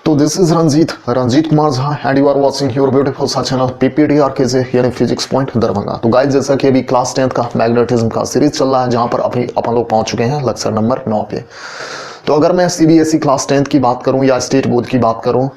तो this is Ranjeet Kumar Jha and you are watching your beautiful सा channel PPDR K J यानी physics point Darbhanga. तो guys जैसा कि अभी क्लास 10th का मैग्नेटिज्म का सीरीज चल रहा है जहां पर अभी अपन लोग पहुंच चुके हैं लेक्चर नंबर 9 पे। तो अगर मैं सीबीएसई क्लास 10th की बात करूं या स्टेट बोर्ड की बात करूं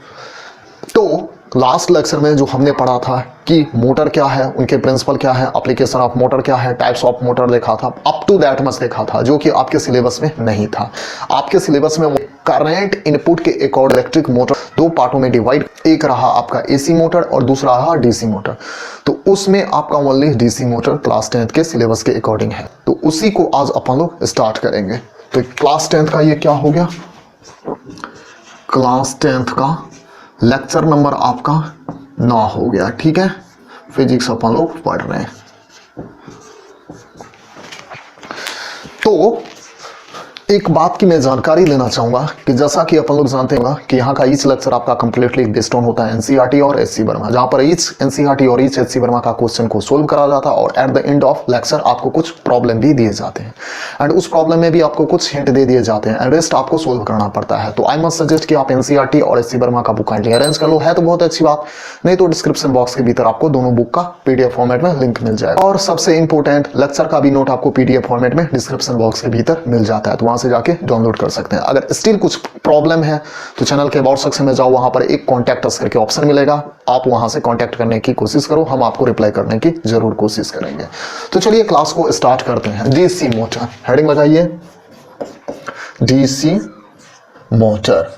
तो लास्ट लेक्चर में जो हमने पढ़ा था कि मोटर क्या है, उनके प्रिंसिपल क्या है, एप्लीकेशन ऑफ मोटर क्या है, टाइप्स ऑफ मोटर देखा था, अप टू दैट मच देखा था, जो कि आपके सिलेबस में नहीं था। आपके सिलेबस में करंट इनपुट के अकॉर्डिंग इलेक्ट्रिक मोटर दो पार्टों में डिवाइड, एक रहा आपका एसी मोटर और दूसरा रहा डीसी मोटर। तो उसमें आपका only DC motor class 10th के सिलेबस के अकॉर्डिंग है, तो उसी को आज अपन लोग स्टार्ट करेंगे। तो क्लास 10th का ये क्या हो गया, क्लास 10th का लेक्चर नंबर आपका 9 हो गया। ठीक है, फिजिक्स अपन लोग पढ़ रहे हैं। तो एक बात की मैं जानकारी लेना चाहूंगा कि जैसा कि अपन लोग जानते हैं कि यहाँ का ईच लेक्चर आपका कंप्लीटली बेस्ड ऑन होता है एनसीईआरटी और एचसी वर्मा, जहां पर ईच एनसीईआरटी और ईच एचसी वर्मा का क्वेश्चन को सोल्व करा जाता है और at the end of lecture आपको कुछ प्रॉब्लम भी दिए जाते हैं एंड उस प्रॉब्लम में भी आपको कुछ हिंट दे दिए जाते हैं एंड रेस्ट आपको सोल्व करना पड़ता है। तो आई मस्ट सजेस्ट कि आप एनसीईआरटी और एचसी वर्मा का बुक काइंडली अरेंज कर लो, है तो बहुत अच्छी बात, नहीं तो डिस्क्रिप्शन बॉक्स के भीतर आपको दोनों बुक का पीडीएफ फॉर्मेट में लिंक मिल जाएगा। और सबसे इंपॉर्टेंट, लेक्चर का भी नोट आपको पीडीएफ फॉर्मेट में डिस्क्रिप्शन बॉक्स के भीतर मिल जाता है, तो वहां से जाके डाउनलोड कर सकते हैं। अगर स्टिल कुछ प्रॉब्लम है तो चैनल के अबाउट सेक्शन में जाओ, वहां पर एक कॉन्टैक्ट अस करके ऑप्शन मिलेगा, आप वहां से कॉन्टैक्ट करने की कोशिश करो, हम आपको रिप्लाई करने की जरूर कोशिश करेंगे। तो चलिए क्लास को स्टार्ट करते हैं। डीसी मोटर, हेडिंग लगाइए डीसी मोटर,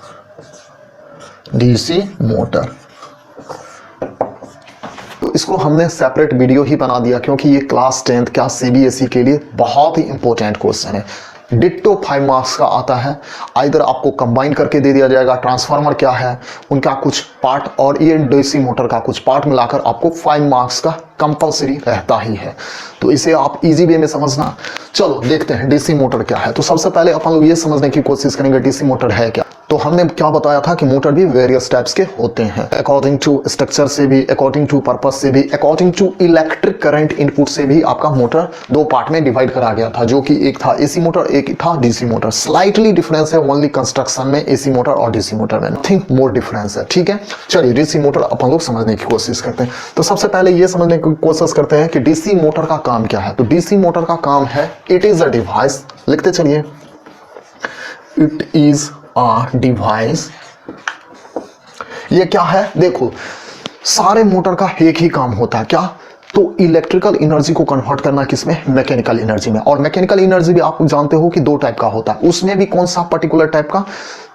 डीसी मोटर। तो इसको हमने सेपरेट वीडियो ही बना दिया क्योंकि ये क्लास 10th का सीबीएसई के लिए बहुत ही इंपॉर्टेंट क्वेश्चन है। डिट्टो 5 मार्क्स का आता है, आइदर आपको कंबाइन करके दे दिया जाएगा ट्रांसफार्मर क्या है, उनका कुछ पार्ट और ये डीसी मोटर का कुछ पार्ट मिलाकर आपको 5 मार्क्स का कंपलसरी रहता ही है। तो इसे आप इजी वे में समझना। चलो देखते हैं डीसी मोटर क्या है। तो सबसे पहले अपन लोग ये समझने की कोशिश करेंगे डीसी मोटर है क्या। तो हमने क्या बताया था कि मोटर भी वेरियस टाइप्स के होते हैं, अकॉर्डिंग टू स्ट्रक्चर से भी, अकॉर्डिंग टू पर्पस से भी, according to electric current input से भी आपका मोटर दो पार्ट में डिवाइड करा गया था, जो कि एक था एसी मोटर, एक था डीसी मोटर। स्लाइटली डिफरेंस है ओनली कंस्ट्रक्शन में एसी मोटर और डीसी मोटर में, नथिंग मोर डिफरेंस है। ठीक है, चलिए डीसी मोटर अपन लोग समझने की कोशिश करते हैं। तो सबसे पहले ये समझने की कोशिश करते हैं कि डीसी मोटर का काम क्या है। तो डीसी मोटर का काम है, इट इज अ डिवाइस, लिखते चलिए, इट इज अ डिवाइस। ये क्या है, देखो सारे मोटर का एक ही काम होता है, क्या, तो इलेक्ट्रिकल एनर्जी को कन्वर्ट करना किसमें, मैकेनिकल एनर्जी में। और मैकेनिकल एनर्जी भी आप जानते हो कि दो टाइप का होता है, उसमें भी कौन सा पर्टिकुलर टाइप का,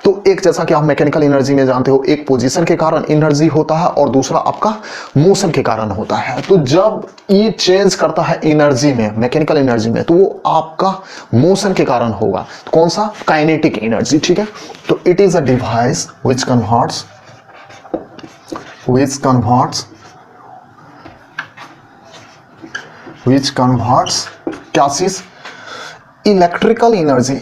तो एक जैसा कि आप मैकेनिकल एनर्जी में जानते हो, एक पोजीशन के कारण एनर्जी होता है और दूसरा आपका मोशन के कारण होता है। तो जब ये चेंज करता है एनर्जी में, मैकेनिकल एनर्जी में, तो वो आपका मोशन के कारण होगा। तो कौन सा, काइनेटिक एनर्जी। ठीक है, तो it is a device which converts क्या चीज, इलेक्ट्रिकल एनर्जी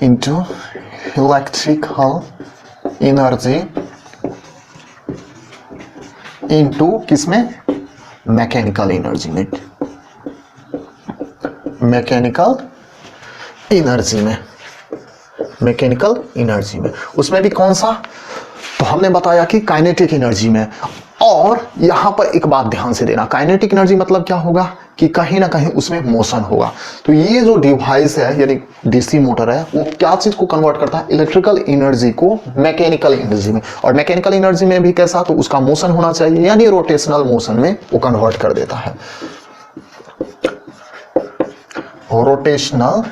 इंटू किसमें, मैकेनिकल एनर्जी में, मैकेनिकल एनर्जी में। उसमें भी कौन सा, तो हमने बताया कि काइनेटिक एनर्जी में। और यहां पर एक बात ध्यान से देना, काइनेटिक एनर्जी मतलब क्या होगा कि कहीं ना कहीं उसमें मोशन होगा। तो ये जो डिवाइस है यानी डीसी मोटर है, वो क्या चीज को कन्वर्ट करता है, इलेक्ट्रिकल एनर्जी को मैकेनिकल एनर्जी में। और मैकेनिकल एनर्जी में भी कैसा, तो उसका मोशन होना चाहिए, यानी रोटेशनल मोशन में वो कन्वर्ट कर देता है, रोटेशनल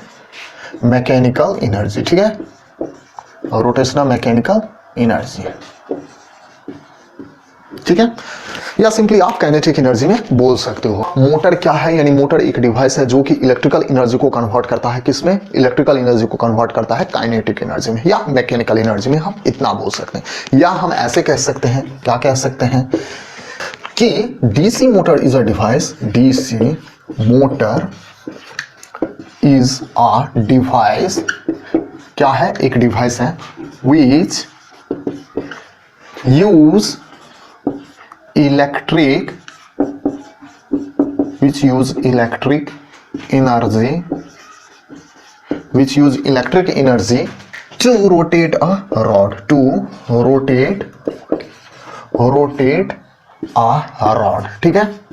मैकेनिकल एनर्जी। ठीक है, रोटेशनल मैकेनिकल एनर्जी। ठीक है, या सिंपली आप काइनेटिक एनर्जी में बोल सकते हो। मोटर क्या है, यानी मोटर एक डिवाइस है जो कि इलेक्ट्रिकल एनर्जी को कन्वर्ट करता है किसमें, इलेक्ट्रिकल एनर्जी को कन्वर्ट करता है काइनेटिक एनर्जी में या मैकेनिकल एनर्जी में, हम इतना बोल सकते हैं। या हम ऐसे कह सकते हैं, क्या कह सकते हैं कि DC motor is a device, DC motor is a device, क्या है, एक डिवाइस है, which use electric energy to rotate a rod, to rotate rotate a rod, ठीक है।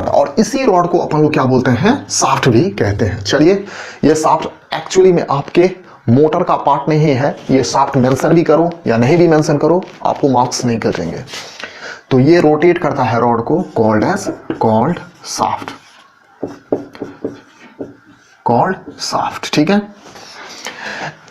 और इसी रॉड को अपन लोग क्या बोलते हैं, शाफ्ट भी कहते हैं। चलिए, ये शाफ्ट एक्चुअली में आपके मोटर का पार्ट नहीं है, ये शाफ्ट मेंशन भी करो या नहीं भी मेंशन करो आपको मार्क्स नहीं करेंगे। तो ये रोटेट करता है रॉड को, कॉल्ड शाफ्ट, ठीक है।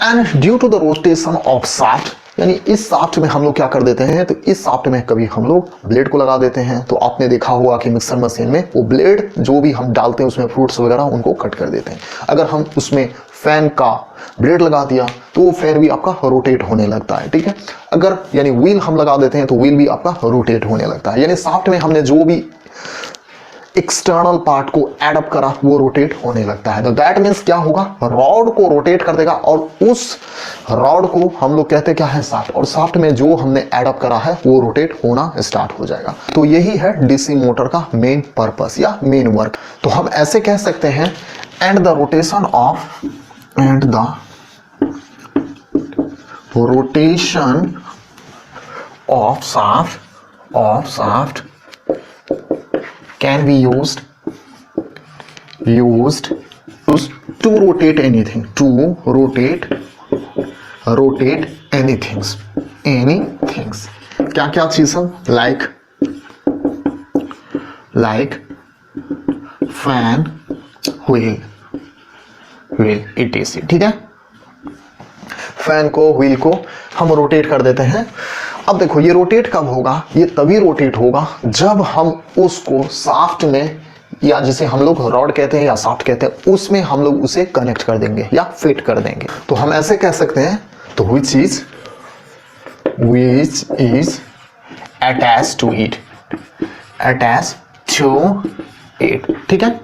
And due to the rotation of shaft, यानी इस शाफ्ट में हम लोग क्या कर देते हैं, तो इस शाफ्ट में कभी हम लोग ब्लेड को लगा देते हैं। तो आपने देखा होगा कि मिक्सर मशीन में वो ब्लेड जो भी हम डालते हैं उसमें फ्रूट्स वगैरह उनको कट कर देते हैं। अगर हम उसमें फैन का ब्लेड लगा दिया तो वो फैन भी आपका रोटेट होने लगता है, ठीक है। अगर यानी व्हील हम लगा देते हैं तो व्हील भी आपका रोटेट होने लगता है। यानी शाफ्ट में हमने जो भी एक्सटर्नल पार्ट को एड अप करा वो रोटेट होने लगता है। तो दैट मीन्स क्या होगा, रॉड को रोटेट कर देगा और उस रॉड को हम लोग कहते हैं क्या है, शाफ्ट। और शाफ्ट में जो हमने एड अप करा है वो रोटेट होना स्टार्ट हो जाएगा। तो यही है डीसी मोटर का मेन पर्पस या मेन वर्क। तो हम ऐसे कह सकते हैं, and the rotation of shaft can be used to rotate anything, anything क्या क्या चीजें, like fan, wheel etc, ठीक है। फैन को, व्हील को हम रोटेट कर देते हैं। अब देखो ये रोटेट कब होगा, ये तभी रोटेट होगा जब हम उसको शाफ्ट में, या जिसे हम लोग रॉड कहते हैं या शाफ्ट कहते हैं, उसमें हम लोग उसे कनेक्ट कर देंगे या फिट कर देंगे। तो हम ऐसे कह सकते हैं, तो which is attached to it, ठीक है।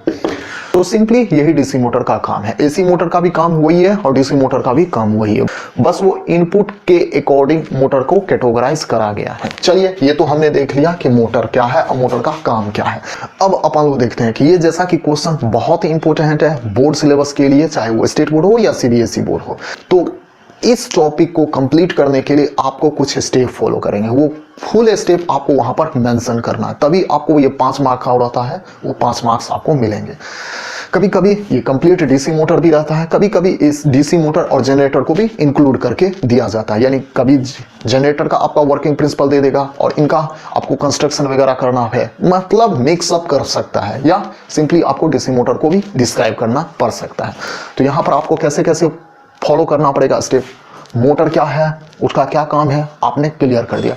तो सिंपली यही डीसी मोटर का काम है। एसी मोटर का भी काम वही है और डीसी मोटर का भी काम वही है, बस वो इनपुट के अकॉर्डिंग मोटर को कैटेगराइज करा गया है। चलिए, ये तो हमने देख लिया कि मोटर क्या है और मोटर का काम क्या है। अब अपन लोग देखते हैं कि ये जैसा कि क्वेश्चन बहुत ही इंपॉर्टेंट है बोर्ड सिलेबस के लिए, चाहे वो स्टेट बोर्ड हो या सीबीएसई बोर्ड हो। तो इस टॉपिक को कंप्लीट करने के लिए आपको कुछ स्टेप फॉलो करेंगे, वो फुल स्टेप आपको वहां पर मेंशन करना है, तभी आपको ये 5 मार्क का होता है, वो 5 मार्क्स आपको मिलेंगे। कभी कभी ये कंप्लीट डीसी मोटर भी रहता है, कभी कभी इस डीसी मोटर और जनरेटर को भी इंक्लूड करके दिया जाता है। यानी कभी जनरेटर का आपका वर्किंग प्रिंसिपल दे देगा और इनका आपको कंस्ट्रक्शन वगैरह करना है, मतलब मिक्सअप कर सकता है, या सिंपली आपको डीसी मोटर को भी डिस्क्राइब करना पड़ सकता है। तो यहाँ पर आपको कैसे कैसे फॉलो करना पड़ेगा स्टेप, मोटर क्या है, उसका क्या काम है, आपने क्लियर कर दिया।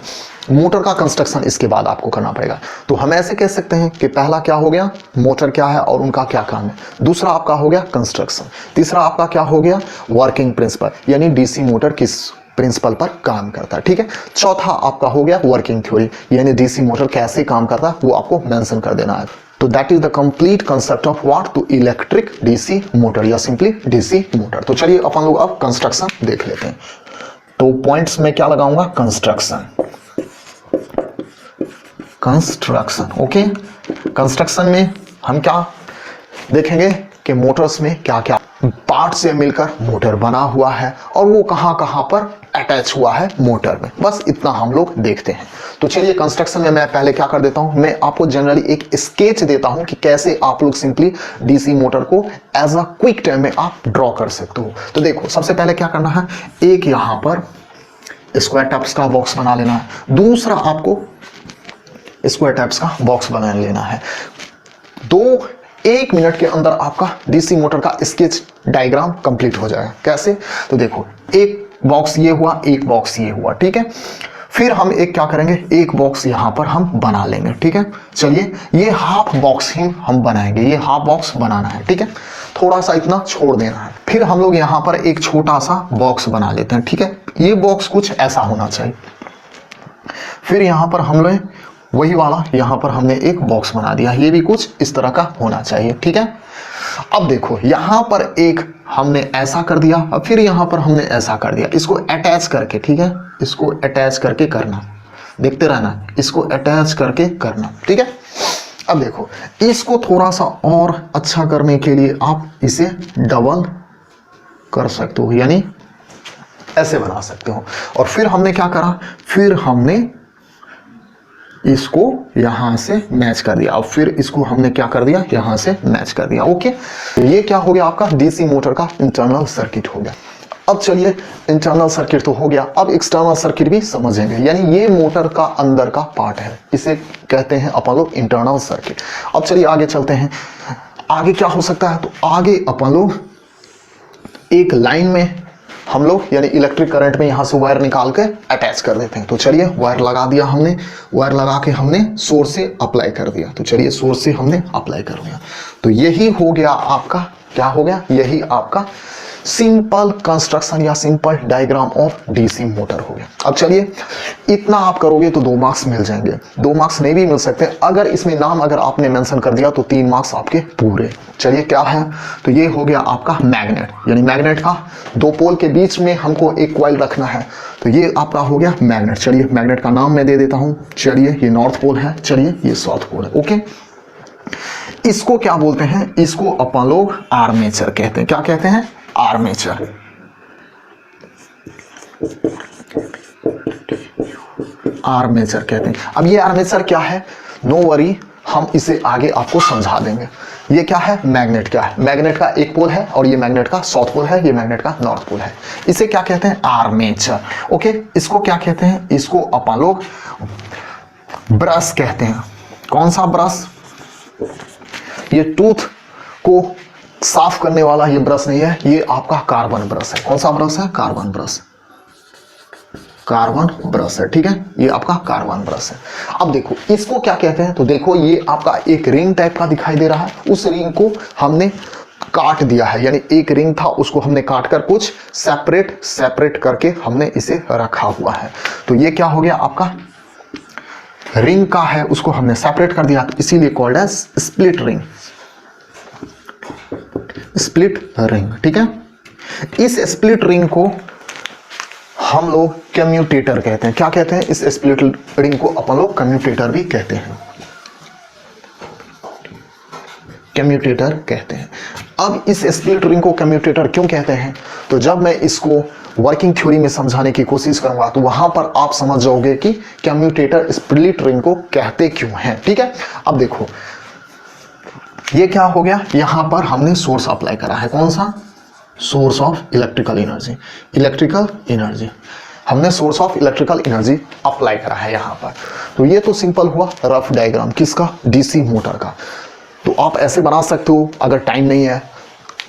मोटर का कंस्ट्रक्शन इसके बाद आपको करना पड़ेगा। तो हम ऐसे कह सकते हैं कि पहला क्या हो गया, मोटर क्या है और उनका क्या काम है। दूसरा आपका हो गया कंस्ट्रक्शन। तीसरा आपका क्या हो गया, वर्किंग प्रिंसिपल, यानी डीसी मोटर किस प्रिंसिपल पर काम करता है, ठीक है। चौथा आपका हो गया वर्किंग थ्योरी, यानी डीसी मोटर कैसे काम करता है वो आपको मेंशन कर देना है। तो that is the complete concept of what, to electric DC motor या सिंपली डीसी मोटर। तो चलिए अपन लोग अब कंस्ट्रक्शन देख लेते हैं। तो पॉइंट्स में क्या लगाऊंगा, कंस्ट्रक्शन, ओके। कंस्ट्रक्शन में हम क्या देखेंगे कि मोटर्स में क्या क्या पार्ट से मिलकर मोटर बना हुआ है और वो कहां कहां पर अटैच हुआ है मोटर में, बस इतना हम लोग देखते हैं। तो चलिए कंस्ट्रक्शन में मैं पहले क्या कर देता हूं, मैं आपको जनरली एक स्केच देता हूं कि कैसे आप लोग सिंपली डीसी मोटर को एज अ क्विक टाइम में आप ड्रॉ कर सकते हो। तो देखो सबसे पहले क्या करना है, एक यहां पर स्क्वायर टाइप्स का बॉक्स बना लेना है, दूसरा आपको स्क्वायर टाइप्स का बॉक्स बना लेना है। 1 मिनट के अंदर आपका डीसी मोटर का स्केच डायग्राम कंप्लीट हो जाएगा। कैसे, तो देखो एक बॉक्स ये हुआ, एक बॉक्स ये हुआ, ठीक है। फिर हम एक क्या करेंगे, एक बॉक्स यहां पर हम बना लेंगे, ठीक है। चलिए ये हाफ बॉक्स ही हम बनाएंगे, ये हाफ बॉक्स बनाना है, ठीक है। थोड़ा सा इतना छोड़ देना है। फिर हम लोग यहां पर एक छोटा सा बॉक्स बना लेते हैं, ठीक है। ये बॉक्स कुछ ऐसा होना चाहिए। फिर यहां पर हम लोग वही वाला यहां पर हमने एक बॉक्स बना दिया, ये भी कुछ इस तरह का होना चाहिए, ठीक है। अब देखो यहां पर एक हमने ऐसा कर दिया, अब फिर यहां पर हमने ऐसा कर दिया, इसको अटैच करके, ठीक है, इसको अटैच करके करना, देखते रहना, इसको अटैच करके करना, ठीक है। अब देखो इसको थोड़ा सा और अच्छा करने के लिए आप इसे डबल कर सकते हो, यानी ऐसे बना सकते हो। और फिर हमने क्या करा, फिर हमने इसको यहां से मैच कर दिया, अब फिर इसको हमने क्या कर दिया, यहां से मैच कर दिया। ओके, तो ये क्या हो गया आपका डीसी मोटर का इंटरनल सर्किट हो गया। अब चलिए इंटरनल सर्किट तो हो गया, अब एक्सटर्नल सर्किट भी समझेंगे, यानी ये मोटर का अंदर का पार्ट है, इसे कहते हैं अपन लोग इंटरनल सर्किट। अब चलिए आगे चलते हैं, आगे क्या हो सकता है, तो आगे अपन लोग एक लाइन में हम लोग यानी इलेक्ट्रिक करंट में यहां से वायर निकाल के अटैच कर देते हैं। तो चलिए वायर लगा दिया हमने, वायर लगा के हमने सोर्स से अप्लाई कर दिया, तो चलिए सोर्स से हमने अप्लाई कर दिया, तो यही हो गया आपका, क्या हो गया, यही आपका सिंपल कंस्ट्रक्शन या simple diagram of DC motor हो गया। अब चलिए इतना आप करोगे तो 2 मार्क्स मिल जाएंगे, 2 मार्क्स नहीं भी मिल सकते, अगर इसमें नाम अगर आपने मेंशन कर दिया तो 3 मार्क्स आपके पूरे। चलिए क्या है, तो ये हो गया आपका मैग्नेट, यानी मैग्नेट का 2 पोल के बीच में हमको एक कॉइल रखना है, तो ये आपका हो गया मैग्नेट। चलिए मैग्नेट का नाम मैं दे देता हूं, चलिए ये नॉर्थ पोल है, चलिए ये साउथ पोल है। ओके, इसको क्या बोलते हैं, इसको अपन लोग आर्मेचर कहते हैं। क्या कहते हैं, आर्मेचर। आर्मेचर कहते हैं। अब ये आर्मेचर क्या है, नो वरी, हम इसे आगे आपको समझा देंगे। ये क्या है, मैग्नेट क्या है, मैग्नेट का एक पोल है और ये मैग्नेट का साउथ पोल है, ये मैग्नेट का नॉर्थ पोल है, इसे क्या कहते हैं, आर्मेचर। ओके, इसको क्या कहते हैं, इसको अपन लोग ब्रश कहते हैं। कौन सा ब्रश, ये टूथ को साफ करने वाला ये ब्रश नहीं है, ये आपका कार्बन ब्रश है। कौन सा ब्रश है, कार्बन ब्रश, कार्बन ब्रश है, ठीक है, ये आपका कार्बन ब्रश है। अब देखो इसको क्या कहते हैं, तो देखो ये आपका एक रिंग टाइप का दिखाई दे रहा है, उस रिंग को हमने काट दिया है, यानी एक रिंग था उसको हमने काट कर कुछ सेपरेट करके हमने इसे रखा हुआ है, तो ये क्या हो गया आपका रिंग का है, उसको हमने सेपरेट कर दिया, इसीलिए called as split ring, split ring, ठीक है। इस स्प्लिट रिंग को हम लोग कम्यूटेटर कहते हैं। क्या कहते हैं, इस स्प्लिट रिंग को अपन लोग कम्यूटेटर भी कहते हैं, कम्यूटेटर कहते हैं। अब इस स्प्लिट रिंग को कम्यूटेटर क्यों कहते हैं, तो जब मैं इसको वर्किंग थ्योरी में समझाने की कोशिश करूंगा तो वहां पर आप समझ जाओगे कि कम्यूटेटर स्प्लिट रिंग को कहते क्यों हैं, ठीक है। अब देखो ये क्या हो गया, यहां पर हमने सोर्स अप्लाई करा है, कौन सा, source of electrical energy, electrical energy, हमने source of electrical energy apply करा है यहां पर। तो ये तो सिंपल हुआ रफ डायग्राम किसका, डीसी मोटर का। तो आप ऐसे बना सकते हो अगर टाइम नहीं है,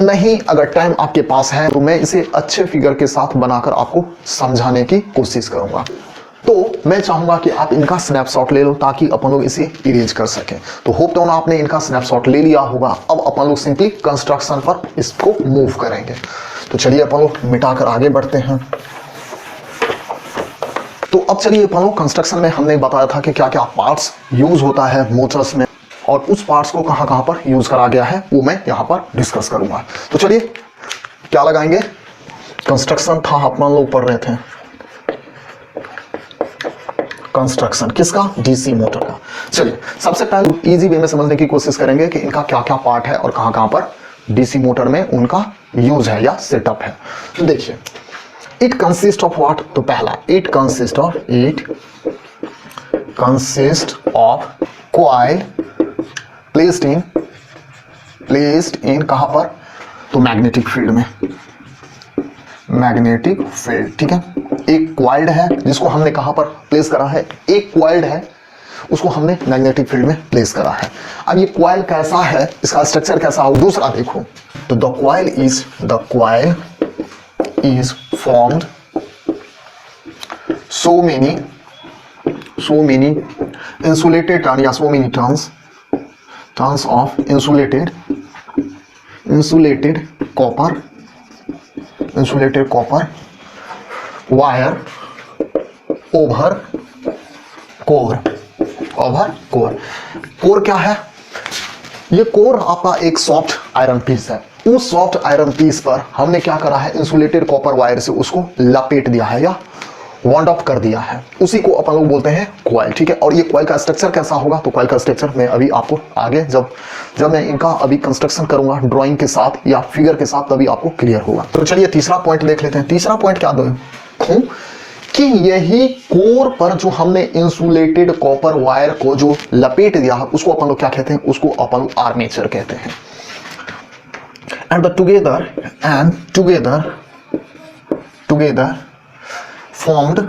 नहीं अगर टाइम आपके पास है तो मैं इसे अच्छे फिगर के साथ बनाकर आपको समझाने की कोशिश करूंगा। तो मैं चाहूंगा कि आप इनका स्नैपशॉट ले लो ताकि अपन लोग इसे इरेज कर सकें। तो होप तो आपने इनका स्नैपशॉट ले लिया होगा। अब अपन लोग सिंपली कंस्ट्रक्शन पर इसको मूव करेंगे। तो चलिए अपन लोग मिटाकर आगे बढ़ते हैं। तो अब चलिए अपन लोग कंस्ट्रक्शन में हमने बताया था कि क्या क्या पार्ट्स यूज होता है मोटर्स में और उस पार्ट्स को कहां कहां पर यूज करा गया है वो मैं यहां पर डिस्कस करूंगा। तो चलिए क्या लगाएंगे, कंस्ट्रक्शन था अपन लोग पढ़ रहे थे, कंस्ट्रक्शन किसका, डीसी मोटर का। चलिए सबसे पहले इजी वे में समझने की कोशिश करेंगे कि इनका क्या क्या पार्ट है और कहां कहां पर डीसी मोटर में उनका यूज है या सेटअप है। तो देखिए इट कंसिस्ट ऑफ व्हाट, तो पहला it consist of coil placed in कहां पर, तो मैग्नेटिक फील्ड में, मैग्नेटिक फील्ड, ठीक है। एक क्वाइल्ड है जिसको हमने कहां पर प्लेस करा है, एक क्वाइल्ड है उसको हमने मैग्नेटिक फील्ड में प्लेस करा है। अब ये क्वाइल कैसा है, इसका स्ट्रक्चर कैसा हो, दूसरा देखो, तो the coil is formed so many insulated turn या so many turns of insulated copper wire over core क्या है, ये कोर आपका एक सॉफ्ट आयरन पीस है। उस सॉफ्ट आयरन पीस पर हमने क्या करा है, इंसुलेटेड कॉपर वायर से उसको लपेट दिया है या वॉन्ड ऑफ कर दिया है, उसी को अपन लोग बोलते हैं कॉइल, ठीक है। और ये कॉइल का स्ट्रक्चर कैसा होगा, तो कॉइल का स्ट्रक्चर मैं अभी आपको आगे जब मैं इनका अभी कंस्ट्रक्शन करूंगा ड्राइंग के साथ या फिगर के साथ तभी आपको क्लियर होगा। तो चलिए तीसरा पॉइंट देख लेते हैं। तीसरा पॉइंट क्या दो कि यही कोर पर जो हमने इंसुलेटेड कॉपर वायर को जो लपेट दिया है उसको अपन लोग क्या कहते हैं, उसको अपन लोग आर्मेचर कहते हैं। And the together formed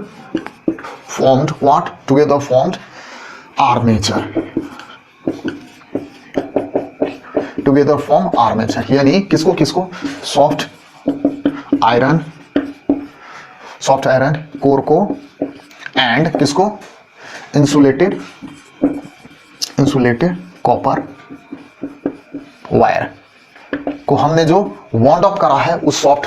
armature, together form armature, यानी किसको सॉफ्ट आयरन कोर को एंड किसको इंसुलेटेड कॉपर वायर को हमने जो वॉन्ड अप करा है उस सॉफ्ट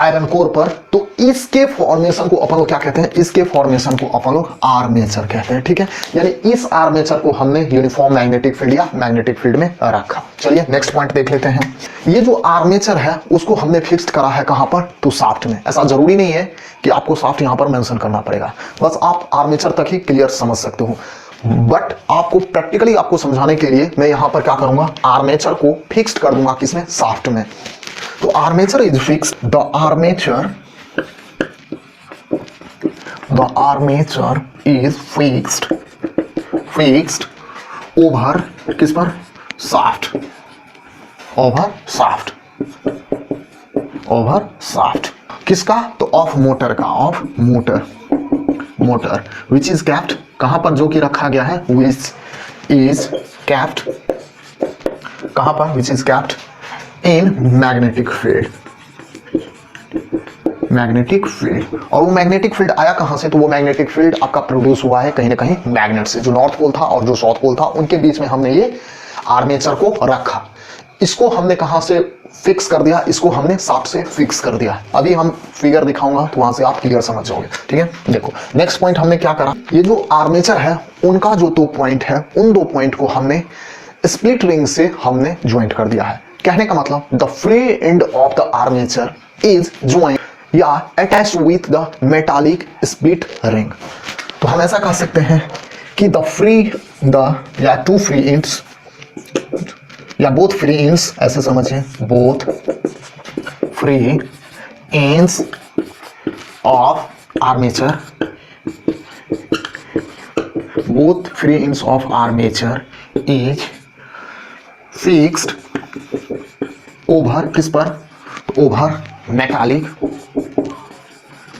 आयरन कोर पर, तो इसके फॉर्मेशन को अपन लोग क्या कहते हैं, इसके फॉर्मेशन को अपन लोग आर्मेचर कहते हैं। ठीक है, यानी इस आर्मेचर को हमने यूनिफॉर्म मैग्नेटिक फील्ड या मैग्नेटिक फील्ड में रखा। चलिए नेक्स्ट पॉइंट देख लेते हैं। ये जो आर्मेचर है उसको हमने फिक्स्ड करा है कहां पर, तो शाफ्ट में। ऐसा जरूरी नहीं है कि आपको शाफ्ट यहां पर मेंशन करना पड़ेगा, बस आप आर्मेचर तक ही क्लियर समझ सकते हो। बट आपको प्रैक्टिकली आपको समझाने के लिए मैं यहां पर क्या करूंगा, आर्मेचर को फिक्स्ड कर दूंगा किसमें, शाफ्ट में। तो armature is fixed, the armature is fixed over किस पर, शाफ्ट, ओवर शाफ्ट किसका, तो ऑफ मोटर का, of motor which is kept, कहां पर जो कि रखा गया है, विच इज कैप्ट, कहां पर, which is kept in magnetic field. और वो मैग्नेटिक फील्ड आया कहां से, तो वो मैग्नेटिक फील्ड आपका प्रोड्यूस हुआ है कहीं ना कहीं मैग्नेट से। जो नॉर्थ पोल था और जो साउथ पोल था उनके बीच में हमने ये आर्मेचर को रखा। इसको हमने कहां से फिक्स कर दिया, इसको हमने शाफ्ट से फिक्स कर दिया। अभी हम फिगर दिखाऊंगा तो वहां से आप क्लियर समझ जाओगे। ठीक है, देखो नेक्स्ट पॉइंट हमने क्या करा, ये जो आर्मेचर है उनका जो 2 पॉइंट है, उन 2 पॉइंट को हमने स्प्लिट रिंग से हमने ज्वाइंट कर दिया है। कहने का मतलब the free end of the armature is joint या attached with the metallic split ring. तो हम ऐसा कह सकते हैं कि द या 2 फ्री एंड्स या बोथ फ्री एंड्स, ऐसे समझिए, both free ends of armature, both free ends of armature is fixed over किस पर, ओवर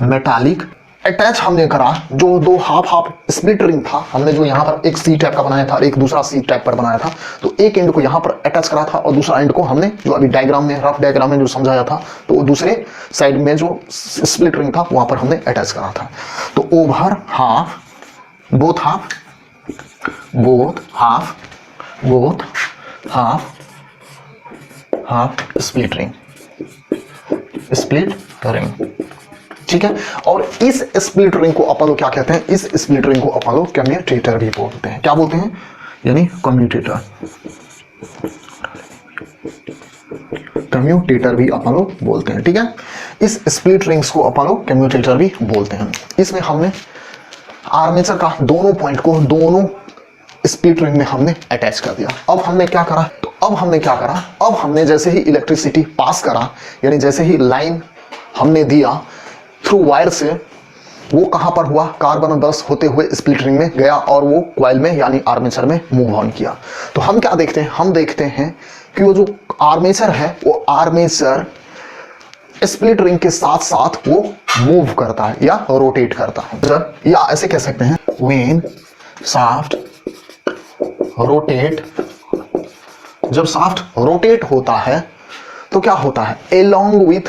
मेटालिक अटैच हमने करा। जो 2 हाफ स्प्लिट रिंग था, हमने जो यहाँ पर एक सी टाइप का बनाया था और एक दूसरा सी टाइप पर बनाया था, तो एक एंड को यहाँ पर अटैच करा था और दूसरा एंड को हमने जो अभी डायग्राम में, रफ डायग्राम में जो समझाया था, तो दूसरे साइड में जो स्प्लिट रिंग था वहां पर हमने अटैच करा था। तो over half, both half split ring, ठीक है। और इस स्प्लिट रिंग को अपन लोग क्या कहते हैं, इस स्प्लिट रिंग को अपन लोग कम्यूटेटर भी बोलते हैं। क्या बोलते हैं, यानी कम्यूटेटर भी अपन लोग बोलते हैं। ठीक है, इस स्प्लिट रिंग्स को अपन लोग कम्यूटेटर भी बोलते हैं। इसमें हमने आर्मेचर का दोनों पॉइंट को दोनों स्प्लिट रिंग में हमने अटैच कर दिया। अब हमने क्या करा, तो अब हमने जैसे ही इलेक्ट्रिसिटी पास करा, यानी जैसे ही लाइन हमने दिया थ्रू वायर से, वो कहां पर हुआ, कार्बन ब्रश होते हुए स्प्लिट रिंग में गया और वो कॉइल में यानी आर्मेचर में मूव ऑन किया। तो हम क्या देखते हैं, हम देखते हैं कि वो जो आर्मेचर है, वो आर्मेचर स्प्लिट रिंग के साथ साथ वो मूव करता है या रोटेट करता है। जब, या ऐसे कह सकते हैं, व्हेन शाफ्ट रोटेट, जब शाफ्ट रोटेट होता है तो क्या होता है, एलोंग विथ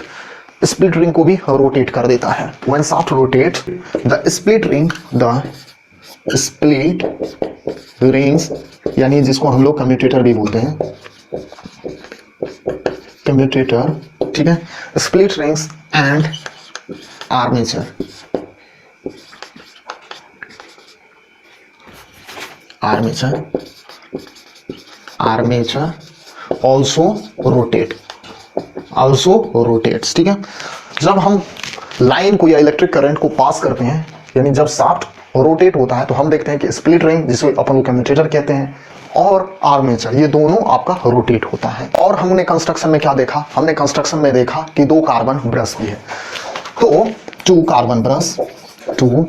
स्प्लिट रिंग को भी रोटेट कर देता है। When shaft rotate the split rings, यानी जिसको हम लोग कम्यूटेटर भी बोलते हैं, कम्यूटेटर, ठीक है, split rings and armature, also rotates. ठीक है, जब हम लाइन को या इलेक्ट्रिक करंट को पास करते हैं, यानी जब शाफ्ट रोटेट होता है, तो हम देखते हैं कि स्प्लिट रिंग, जिसे अपन कम्यूटेटर कहते हैं, और आर्मेचर, ये दोनों आपका रोटेट होता है। और हमने कंस्ट्रक्शन में क्या देखा, हमने कंस्ट्रक्शन में देखा कि 2 कार्बन ब्रश भी है। तो 2 कार्बन ब्रश 2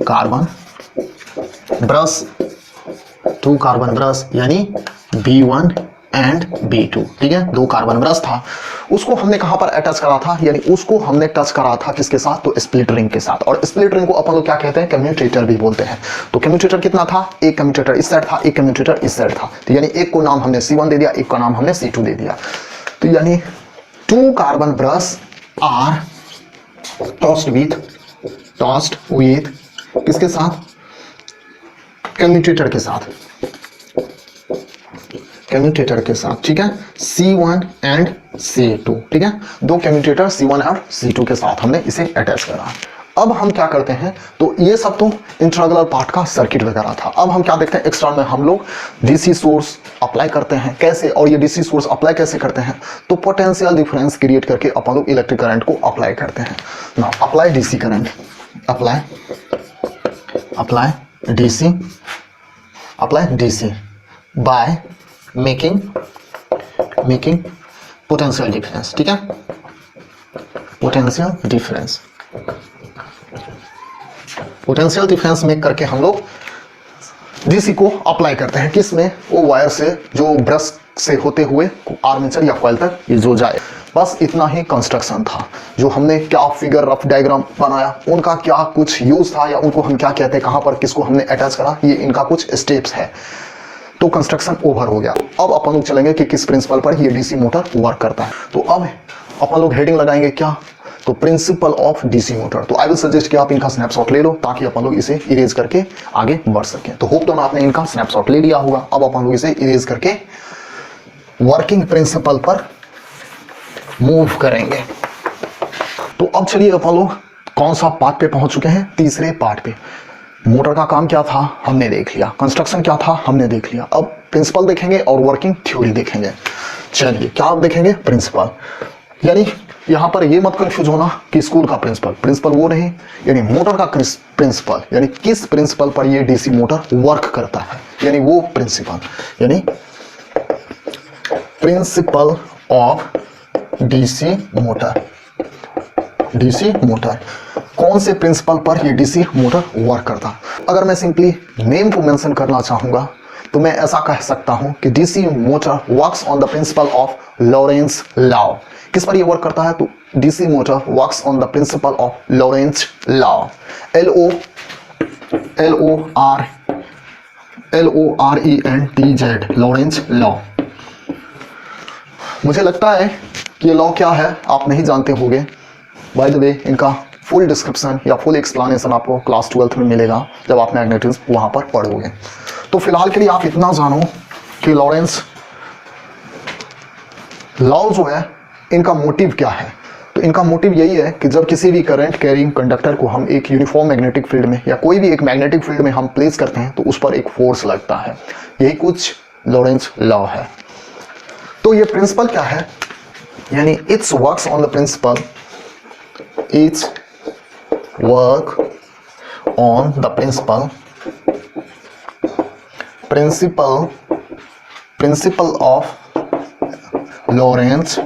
कार्बन ब्रश यानी B1 एंड B2, ठीक है, 2 कार्बन ब्रश था, उसको हमने कहां पर अटैच करा था, यानी उसको हमने टच करा था किसके साथ, तो स्प्लिट रिंग के साथ। और स्प्लिट रिंग को अपन लोग क्या कहते हैं, कम्यूटेटर भी बोलते हैं। तो कम्यूटेटर कितना था, एक कम्यूटेटर इस साइड था, एक कम्यूटेटर इस साइड था, तो यानी एक को नाम हमने C1 दे दिया, एक का नाम हमने C2 दे दिया। तो यानी 2 carbon brush are tossed with किसके साथ, कम्यूटेटर के साथ, ठीक है, C1 एंड C2, ठीक है, 2 कम्यूटेटर C1 और C2 के साथ हमने इसे अटैच करा। अब हम क्या करते हैं, तो ये सब तो इंटीग्रल पार्ट का सर्किट वगैरह था। अब हम क्या देखते हैं, एक्स्ट्रा में हम लोग डीसी सोर्स अप्लाई करते हैं। कैसे, और ये डीसी सोर्स अप्लाई कैसे करते हैं, तो पोटेंशियल डिफरेंस क्रिएट करके अपन लोग इलेक्ट्रिक करंट को अप्लाई करते हैं। Now apply DC current, apply DC by making potential difference, ठीक है, पोटेंशियल डिफरेंस मेक करके हम लोग डीसी को अप्लाई करते हैं, किस में, वो वायर से जो ब्रश से होते हुए आर्मेचर या कॉइल तक ये जो जाए। बस इतना ही कंस्ट्रक्शन था। जो हमने क्या फिगर रफ डायग्राम बनाया, उनका क्या कुछ यूज था, या उनको हम क्या कहते हैं, कहां पर किसको हमने अटैच करा, ये इनका कुछ स्टेप्स है। तो कंस्ट्रक्शन ओवर हो गया। अब अपन लोग चलेंगे कि किस प्रिंसिपल पर ये डीसी मोटर वर्क करता है। तो अब अपन लोग हेडिंग लगाएंगे क्या, तो प्रिंसिपल ऑफ डीसी मोटर। तो आई विल सजेस्ट कि आप इनका स्नैपशॉट ले लो ताकि अपन लोग इसे इरेज करके आगे बढ़ सकें। तो होप तो आपने इनका स्नैपशॉट ले लिया होगा। अब अपन लोग इसे इरेज करके वर्किंग प्रिंसिपल पर मूव करेंगे। तो अब चलिए अपन लोग कौन सा पार्ट पे पहुंच चुके हैं, तीसरे पार्ट पे। मोटर का काम क्या था हमने देख लिया, कंस्ट्रक्शन क्या था हमने देख लिया। अब प्रिंसिपल देखेंगे और वर्किंग थ्योरी देखेंगे। चलिए क्या देखेंगे, प्रिंसिपल, यानी यहां पर ये मत कंफ्यूज होना कि स्कूल का प्रिंसिपल वो नहीं, यानी मोटर का प्रिंसिपल, यानी किस प्रिंसिपल पर ये डीसी मोटर वर्क करता है, यानी वो प्रिंसिपल, यानी प्रिंसिपल ऑफ डीसी मोटर, कौन से प्रिंसिपल पर ये डीसी मोटर वर्क करता है। अगर मैं सिंपली नेम को मेंशन करना चाहूंगा तो मैं ऐसा कह सकता हूं कि DC motor works on the principle of Lorentz law. किस पर ये वर्क करता है, तो DC motor works on the principle of Lorentz law, LORENTZ, Lawrence law. मुझे लगता है कि ये लॉ क्या है आप नहीं जानते होंगे। बाय द वे इनका फुल डिस्क्रिप्शन या फुल एक्सप्लेनेशन आपको क्लास 12th में मिलेगा जब आप मैग्नेटिज्म वहां पर पढ़ोगे। तो फिलहाल के लिए आप इतना जानो कि लॉरेंस लॉ जो है इनका मोटिव क्या है। तो इनका मोटिव यही है कि जब किसी भी करंट कैरिंग कंडक्टर को हम एक यूनिफॉर्म मैग्नेटिक फील्ड में या कोई भी एक मैग्नेटिक फील्ड में हम प्लेस करते हैं तो उस पर एक फोर्स लगता है। यही कुछ लॉरेंस लॉ है। तो ये प्रिंसिपल क्या है, यानी it's works on the principle, it's work on the principle of Lorentz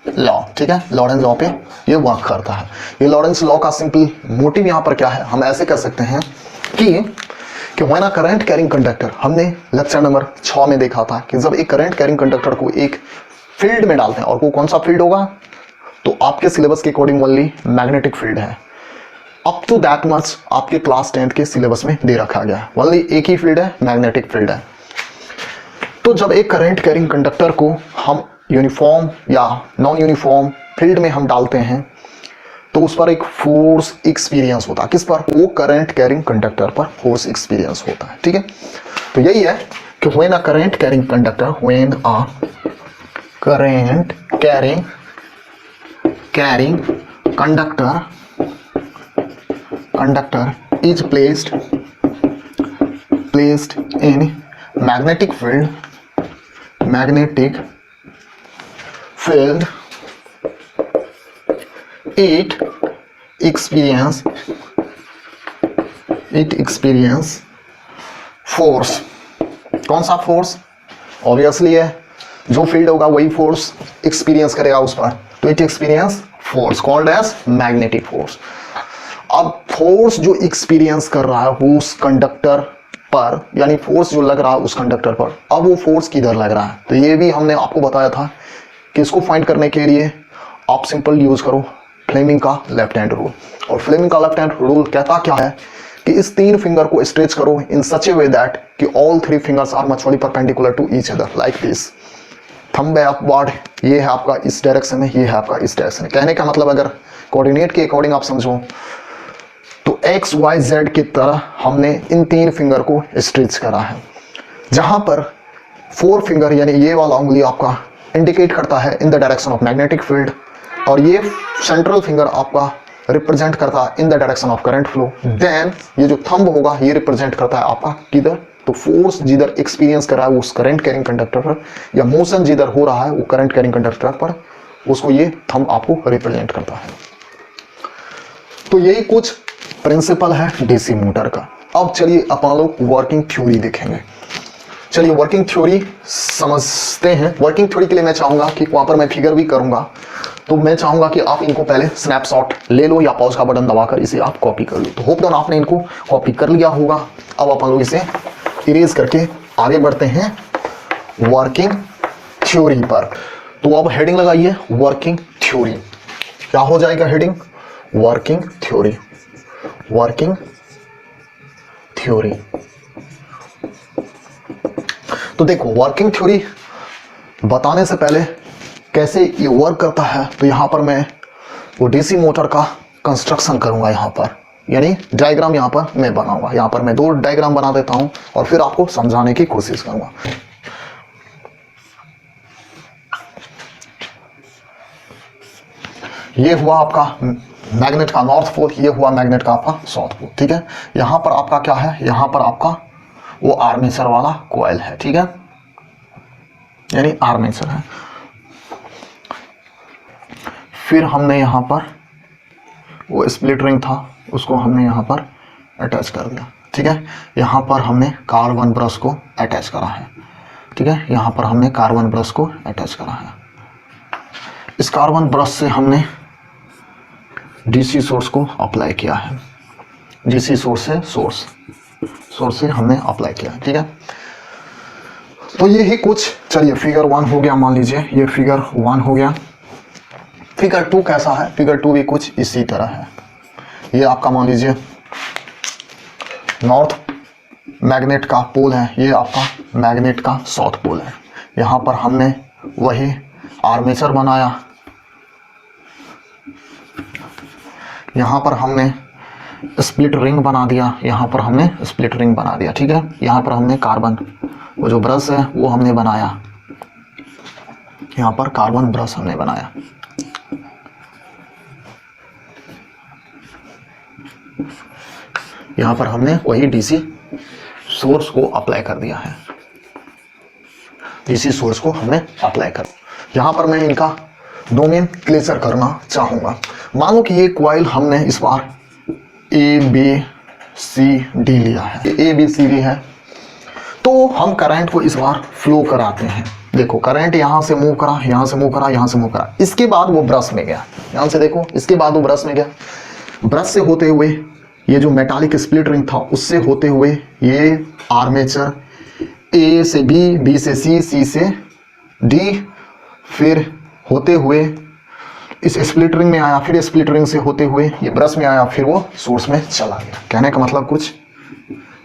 law, ठीक है, लॉरेंस लॉ पे ये वर्क करता है। ये लॉरेंस लॉ का सिंपल मोटिव यहां पर क्या है, हम ऐसे कह सकते हैं कि when a current carrying conductor, हमने लेक्चर नंबर 6 में देखा था कि जब एक करंट कैरिंग कंडक्टर को एक फील्ड में डालते हैं, और वो कौन सा फील्ड होगा, तो आपके सिलेबस के अकॉर्डिंग ओनली मैग्नेटिक फील्ड है। अप टू दैट मच आपके क्लास 10th के सिलेबस में दे रखा गया है, ओनली एक ही फील्ड है, मैग्नेटिक फील्ड है। तो जब एक करंट कैरिंग कंडक्टर को हम यूनिफॉर्म या नॉन यूनिफॉर्म फील्ड में हम डालते हैं तो उस पर एक फोर्स एक्सपीरियंस होता है। किस पर, वो करंट कैरिंग कंडक्टर पर फोर्स एक्सपीरियंस होता है, ठीक है। तो यही है कि when a current carrying conductor, when a current carrying conductor is placed in magnetic field, it experience force। कौन सा फोर्स, ऑब्वियसली है जो फील्ड होगा वही फोर्स एक्सपीरियंस करेगा उस पर, तो it experience force called as magnetic force. अब फोर्स जो एक्सपीरियंस कर रहा है वो उस कंडक्टर पर, यानी फोर्स जो लग रहा है उस कंडक्टर पर, अब वो फोर्स किधर लग रहा है। तो ये भी हमने आपको बताया था कि इसको फाइंड करने के लिए आप सिंपल यूज करो फ्लेमिंग का लेफ्ट हैंड रूल। और फ्लेमिंग का लेफ्ट हैंड रूल कहता क्या है कि इस 3 फिंगर को स्ट्रेच करो in such a way that कि all 3 fingers are much perpendicular to each other like this. Thumb है अपवर्ड, ये है आपका इस डायरेक्शन में, ये है आपका इस डायरेक्शन में। कहने का मतलब अगर कोऑर्डिनेट के अकॉर्डिंग आप समझो तो एक्स वाई जेड की तरह हमने इन 3 फिंगर को स्ट्रेच करा है, जहां पर 4 फिंगर यानी ये वाला उंगली आपका इंडिकेट करता है in the direction of magnetic field, और ये सेंट्रल फिंगर आपका रिप्रेजेंट करता है in the direction of current flow. Then ये जो थंब होगा ये रिप्रेजेंट करता है आपका किधर, तो फोर्स जिधर एक्सपीरियंस कर रहा है उस करंट कैरिंग कंडक्टर पर, या मोशन जिधर हो रहा है वो करंट कैरिंग कंडक्टर पर, उसको ये थंब आपको रिप्रेजेंट करता है। तो यही कुछ प्रिंसिपल है डीसी मोटर का। अब चलिए अपन लोग वर्किंग थ्योरी देखेंगे। चलिए वर्किंग थ्योरी समझते हैं। वर्किंग थ्योरी के लिए मैं चाहूंगा कि वहां पर मैं फिगर भी करूंगा, तो मैं चाहूंगा कि आप इनको पहले स्नैपशॉट ले लो या पॉज का बटन दबाकर इसे आप कॉपी कर लो। तो होप डन आपने इनको कॉपी कर लिया होगा। अब अपन लोग इसे इरेज करके आगे बढ़ते हैं वर्किंग थ्योरी पर। तो अब हेडिंग लगाइए वर्किंग थ्योरी। क्या हो जाएगा heading? Working theory. Working theory. तो देखो वर्किंग थ्योरी बताने से पहले कैसे ये वर्क करता है, तो यहां पर मैं वो डीसी मोटर का कंस्ट्रक्शन करूंगा यहां पर, यानी डायग्राम यहां पर मैं बनाऊंगा। यहां पर मैं 2 डायग्राम बना देता हूं और फिर आपको समझाने की कोशिश करूंगा। ये हुआ आपका मैग्नेट का नॉर्थ पोल, ये हुआ मैग्नेट का आपका साउथ पोल। ठीक है, यहां पर आपका क्या है, यहां पर आपका वो आर्मेचर वाला कॉइल है। ठीक है, यानी आर्मेचर है। फिर हमने यहां पर वो स्प्लिट रिंग था उसको हमने यहां पर अटैच कर दिया। ठीक है, यहां पर हमने कार्बन ब्रश को अटैच करा है। ठीक है, यहां पर हमने कार्बन ब्रश को अटैच करा है। इस कार्बन ब्रश से हमने डीसी सोर्स को अप्लाई किया है। डीसी सोर्स से हमने अप्लाई किया है। ठीक है, तो ये ही कुछ, चलिए फिगर 1 हो गया, मान लीजिए ये फिगर 1 हो गया। फिगर 2 कैसा है? फिगर 2 भी कुछ इसी तरह है। ये आपका मान लीजिए नॉर्थ मैग्नेट का पोल है, ये आपका मैग्नेट का साउथ पोल है। यहां पर हमने वही आर्मेचर बनाया, यहां पर हमने स्प्लिट रिंग बना दिया, यहां पर हमने स्प्लिट रिंग बना दिया। ठीक है, यहां पर हमने कार्बन वो जो ब्रश है वो हमने बनाया, यहां पर कार्बन ब्रश हमने बनाया। यहां पर हमने वही डीसी सोर्स को अप्लाई कर दिया है। डीसी सोर्स को हमने अप्लाई कर, यहां पर मैं इनका डोमेन क्लियर करना चाहूंगा। मानो कि ये कॉइल हमने इस बार ABCD लिया है, ABCD है, तो हम करंट को इस बार फ्लो कराते हैं। देखो करंट यहां से मूव करा, यहां से मूव करा, यहां से मूव करा, इसके बाद वो ब्रश में गया। ध्यान से देखो, इसके बाद वो ब्रश में गया। ब्रश से होते हुए ये जो मेटालिक स्प्लिट रिंग था उससे होते हुए ये आर्मेचर, A से B, B से C, C से D, फिर होते हुए इस स्प्लिट रिंग में आया, फिर स्प्लिट रिंग से होते हुए ये ब्रश में आया, फिर वो सोर्स में चला गया। कहने का मतलब कुछ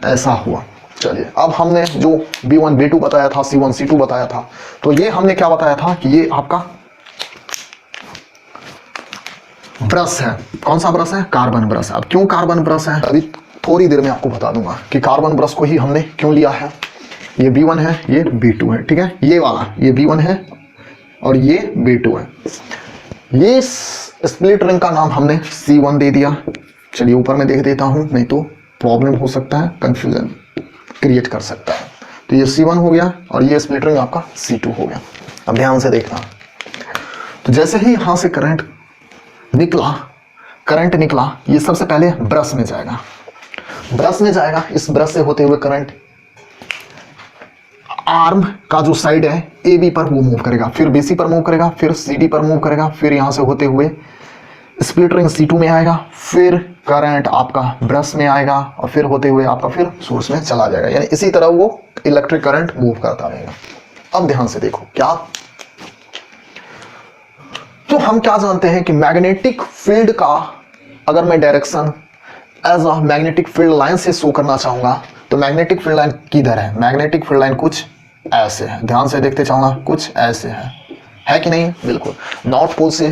ऐसा हुआ। चलिए अब हमने जो B1 B2 बताया था, C1 C2 बताया था, तो ये हमने क्या बताया था कि ये आपका ब्रश है। कौन सा ब्रश है? Carbon brush. अब क्यों कार्बन ब्रश है अभी थोड़ी देर में आपको बता दूंगा कि कार्बन ब्रश को ही हमने क्यों लिया है। ये B1 है, ये B2 है। ठीक है, ये वाला ये B1 है और ये B2 है। ये स्प्लिट रिंग का नाम हमने C1 दे दिया। चलिए ऊपर में देख देता हूं, नहीं तो प्रॉब्लम हो सकता है, कंफ्यूजन क्रिएट कर सकता है। तो ये C1 हो गया और ये स्प्लिट रिंग आपका C2 हो गया। अब ध्यान से देखना, तो जैसे ही यहां से करंट निकला, ये सबसे पहले ब्रश में जाएगा। ब्रश में जाएगा, इस ब्रश से होते हुए करंट आर्म का जो साइड है AB पर वो मूव करेगा, फिर BC पर मूव करेगा, फिर CD पर मूव करेगा, फिर यहां से होते हुए स्प्लिट रिंग C2 में आएगा, फिर करंट आपका ब्रश में आएगा और फिर होते हुए आपका फिर सोर्स में चला जाएगा, यानी इसी तरह वो इलेक्ट्रिक करंट मूव करता रहेगा। अब ध्यान से देखो क्या, तो हम क्या जानते हैं कि मैग्नेटिक फील्ड का अगर मैं direction as a magnetic field line से शो करना चाहूंगा तो मैग्नेटिक फील्ड लाइन किधर है? मैग्नेटिक फील्ड लाइन कुछ ऐसे है, ध्यान से देखते चलना, कुछ ऐसे है कि नहीं? बिल्कुल। नॉर्थ पोल से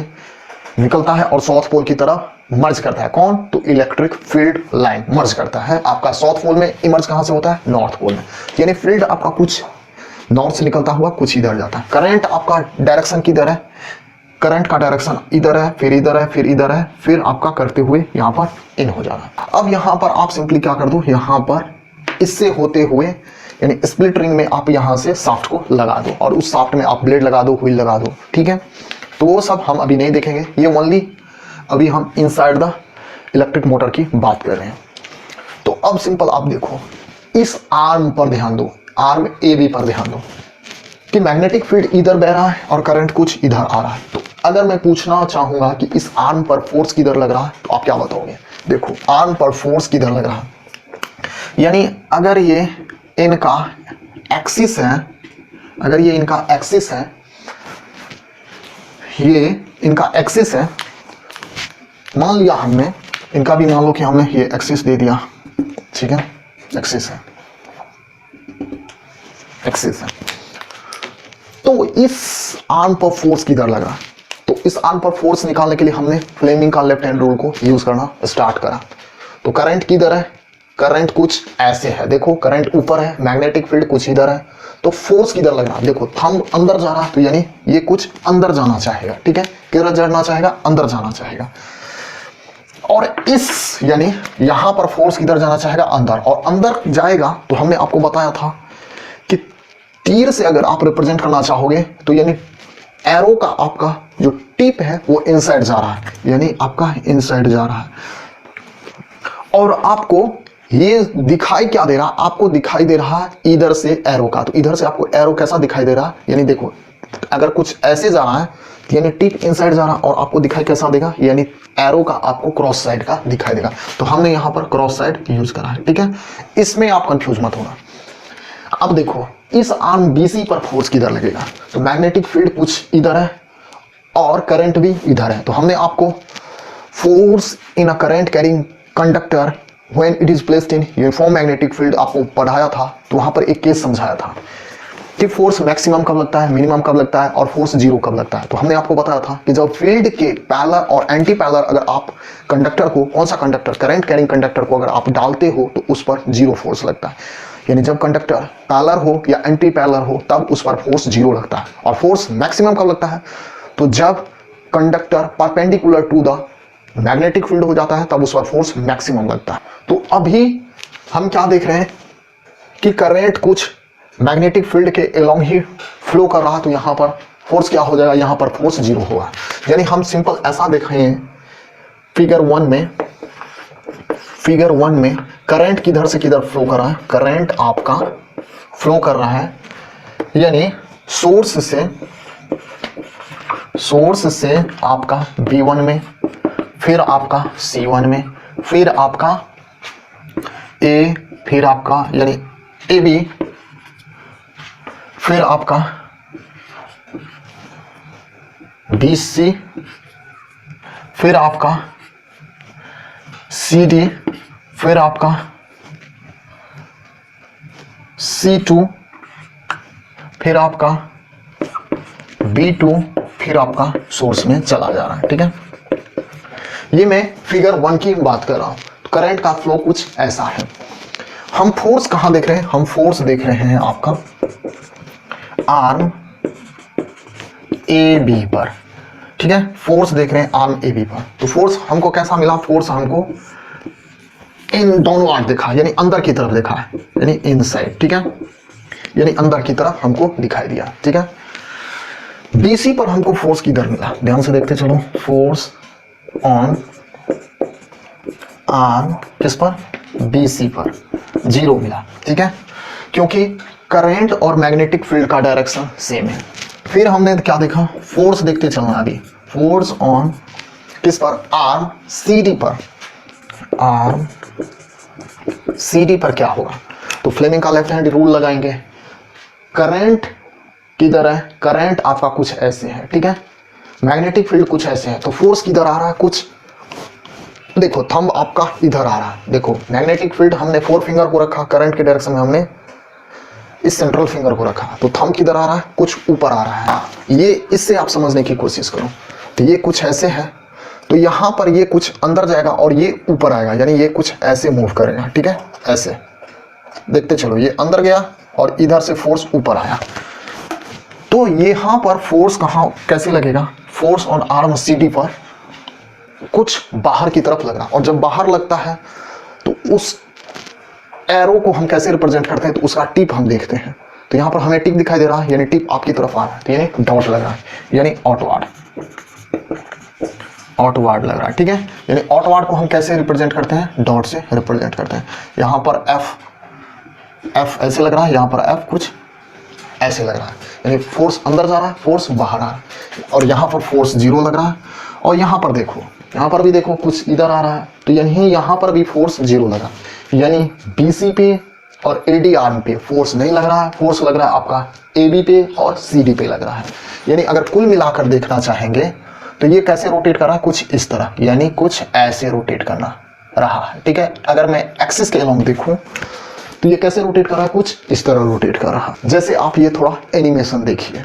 निकलता है और साउथ पोल की तरफ मर्ज करता है। कौन? तो इलेक्ट्रिक फील्ड लाइन मर्ज करता है आपका साउथ पोल में, इमर्ज कहां से होता है? नॉर्थ पोल में। यानी फील्ड आपका कुछ नॉर्थ से निकलता हुआ कुछ इधर जाता है। करंट आपका डायरेक्शन किधर है? करंट का डायरेक्शन इधर है, फिर इधर है, फिर इधर है, फिर आपका करते हुए यहां पर इन हो जाना। अब यहां पर आप सिंपली क्या कर दो, यहां पर इससे होते हुए यानी स्प्लिट रिंग में आप यहां से शाफ्ट को लगा दो और उस शाफ्ट में आप ब्लेड लगा दो, व्हील लगा दो, ठीक है। तो वो सब हम अभी नहीं देखेंगे, ये ओनली अभी हम इनसाइड द इलेक्ट्रिक मोटर की बात कर रहे हैं। तो अब सिंपल आप देखो, इस आर्म पर ध्यान दो, आर्म ए बी पर ध्यान दो कि मैग्नेटिक फील्ड इधर बह रहा है और करंट कुछ इधर आ रहा है। तो अगर मैं पूछना चाहूंगा कि इस आर्म पर फोर्स किधर लग रहा है तो आप क्या बताओगे? देखो आर्म पर फोर्स किधर लग रहा है, यानी अगर ये इनका एक्सिस है, अगर ये इनका एक्सिस है, ये इनका एक्सिस है, मान लिया हमने, इनका भी मान लो कि हमने ये एक्सिस दे दिया, ठीक है, एक्सिस है, एक्सिस है। तो इस आर्म पर फोर्स किधर लग रहा है? तो इस आर्म पर फोर्स निकालने के लिए हमने फ्लेमिंग का लेफ्ट हैंड रूल को यूज करना स्टार्ट करा। तो करंट किधर है? करंट कुछ ऐसे है, देखो करंट ऊपर है, मैग्नेटिक फील्ड कुछ इधर है, तो फोर्स किधर लग रहा है? देखो थंब अंदर जा रहा है, तो यानी ये कुछ अंदर जाना चाहेगा, ठीक है, किधर जाना चाहेगा? अंदर जाना चाहेगा। और इस यानी यहां पर फोर्स किधर जाना चाहेगा? अंदर, और अंदर जाएगा तो हमने आपको बताया था कि तीर से अगर आप रिप्रेजेंट करना चाहोगे तो यानी एरो का आपका जो टिप है वो इनसाइड जा रहा है, यानी आपका इनसाइड जा रहा है। और आपको ये दिखाई क्या दे रहा? आपको दिखाई दे रहा है इधर से एरो का, तो इधर से आपको एरो कैसा दिखाई दे रहा है? यानी देखो अगर कुछ ऐसे जा रहा है यानी टिप इनसाइड जा रहा है, और आपको दिखाई कैसा देगा? यानी एरो का आपको क्रॉस साइड का दिखाई देगा। तो हमने यहां पर क्रॉस साइड यूज करा है, ठीक है, इसमें आप कंफ्यूज मत होना। अब देखो इस आर्म बीसी पर फोर्स किधर लगेगा? तो मैग्नेटिक फील्ड कुछ इधर है और करंट भी इधर है। तो हमने आपको force in a current carrying conductor when it is placed in uniform magnetic field आपको पढ़ाया था। तो वहां पर एक केस समझाया था कि फोर्स मैक्सिमम कब लगता है, मिनिमम कब लगता है और फोर्स जीरो कब लगता है। तो हमने आपको बताया था कि जब फील्ड के पैरेलल और एंटी पैरेलल अगर आप कंडक्टर को, कौन सा कंडक्टर, करंट कैरिंग कंडक्टर को अगर आप डालते हो तो उस पर जीरो फोर्स लगता है। यानी जब कंडक्टर पैरेलल हो या एंटी पैरेलल हो तब उस पर फोर्स जीरो लगता है। और फोर्स मैक्सिमम कब लगता है? तो जब conductor perpendicular to the magnetic field हो जाता है तब उस पर फोर्स मैक्सिमम लगता है। तो अभी हम क्या देख रहे हैं कि करंट कुछ मैग्नेटिक फील्ड के अलोंग ही फ्लो कर रहा है, तो यहां पर फोर्स क्या हो जाएगा? यहां पर फोर्स जीरो होगा। यानी हम सिंपल ऐसा देख रहे हैं फिगर वन में करंट किधर से किधर फ्लो कर रहा है? करंट आपका फ्लो कर रहा है यानी सोर्स से आपका B1 में, फिर आपका C1 में, फिर आपका A, फिर आपका यानी AB, फिर आपका BC, फिर आपका CD, फिर आपका C2, फिर आपका B2, फिर आपका सोर्स में चला जा रहा है, ठीक है। ये मैं फिगर 1 की बात कर रहा हूं। तो करंट का फ्लो कुछ ऐसा है। हम फोर्स कहां देख रहे हैं? हम फोर्स देख रहे हैं आपका आर्म ए बी पर, ठीक है, फोर्स देख रहे हैं आर्म ए बी पर। तो फोर्स हमको कैसा मिला? फोर्स हमको इन डाउनवर्ड देखा, यानी अंदर की तरफ देखा है, यानी इनसाइड, ठीक है, यानी अंदर की तरफ हमको दिखाई दिया, ठीक है। बीसी पर हमको फोर्स किधर मिला? ध्यान से देखते चलो। फोर्स ऑन आर्म किस पर? बीसी पर जीरो मिला, ठीक है, क्योंकि करंट और मैग्नेटिक फील्ड का डायरेक्शन सेम है। फिर हमने क्या देखा? फोर्स देखते चलना अभी। फोर्स ऑन किस पर? आर्म CD पर, आर्म CD पर क्या होगा, तो फ्लेमिंग का लेफ्ट हैंड रूल लगाएंगे। करंट किधर है, करंट आपका कुछ ऐसे है, ठीक है, मैग्नेटिक फील्ड कुछ ऐसे है, तो फोर्स किधर आ रहा है, कुछ देखो थंब आपका इधर आ रहा है, देखो मैग्नेटिक फील्ड हमने 4 फिंगर को रखा, करंट के डायरेक्शन में हमने इस सेंट्रल फिंगर को रखा, तो थंब किधर आ रहा है, कुछ ऊपर आ रहा है। ये इससे आप समझने की कोशिश करो, तो ये कुछ ऐसे है, तो यहां पर ये कुछ अंदर जाएगा और ये ऊपर आएगा, यानी ये कुछ ऐसे मूव करेगा, ठीक है, ऐसे देखते चलो, ये अंदर गया और इधर से फोर्स ऊपर आया, तो यहां पर फोर्स कहां कैसे लगेगा, फोर्स ऑन आर्म CD पर कुछ बाहर की तरफ लग रहा, और जब बाहर लगता है तो उस एरो को हम कैसे रिप्रेजेंट करते हैं, तो उसका टिप हम देखते हैं, तो यहां पर हमें टिप दिखाई दे रहा है, यानी टिप आपकी तरफ आ रहा है, तो यानी डॉट लग रहा है, यानी आउटवर्ड लग रहा है, ठीक है, यानी आउटवर्ड को हम कैसे रिप्रेजेंट करते हैं, डॉट से रिप्रेजेंट करते हैं। यहां पर F ऐसे लग रहा है, यहां पर F कुछ ऐसे लग रहा है, यानी फोर्स अंदर जा रहा है, फोर्स बाहर आ रहा है, और यहां पर फोर्स 0 लग रहा है, और यहां पर देखो, यहां पर भी देखो कुछ इधर आ रहा है, तो यानी यहां पर भी फोर्स 0 लगा, यानी BC पे और AD आर्म पे फोर्स नहीं लग रहा है, फोर्स लग रहा है आपका AB पे और CD पे लग रहा है। यानी अगर कुल मिलाकर देखना चाहेंगे तो ये कैसे रोटेट कर रहा है, कुछ इस तरह, यानी कुछ ऐसे रोटेट करना रहा है, ठीक है। अगर मैं एक्सिस के अलोंग देखूं तो ये कैसे रोटेट कर रहा है, कुछ इस तरह रोटेट कर रहा है। जैसे आप ये थोड़ा एनिमेशन देखिए,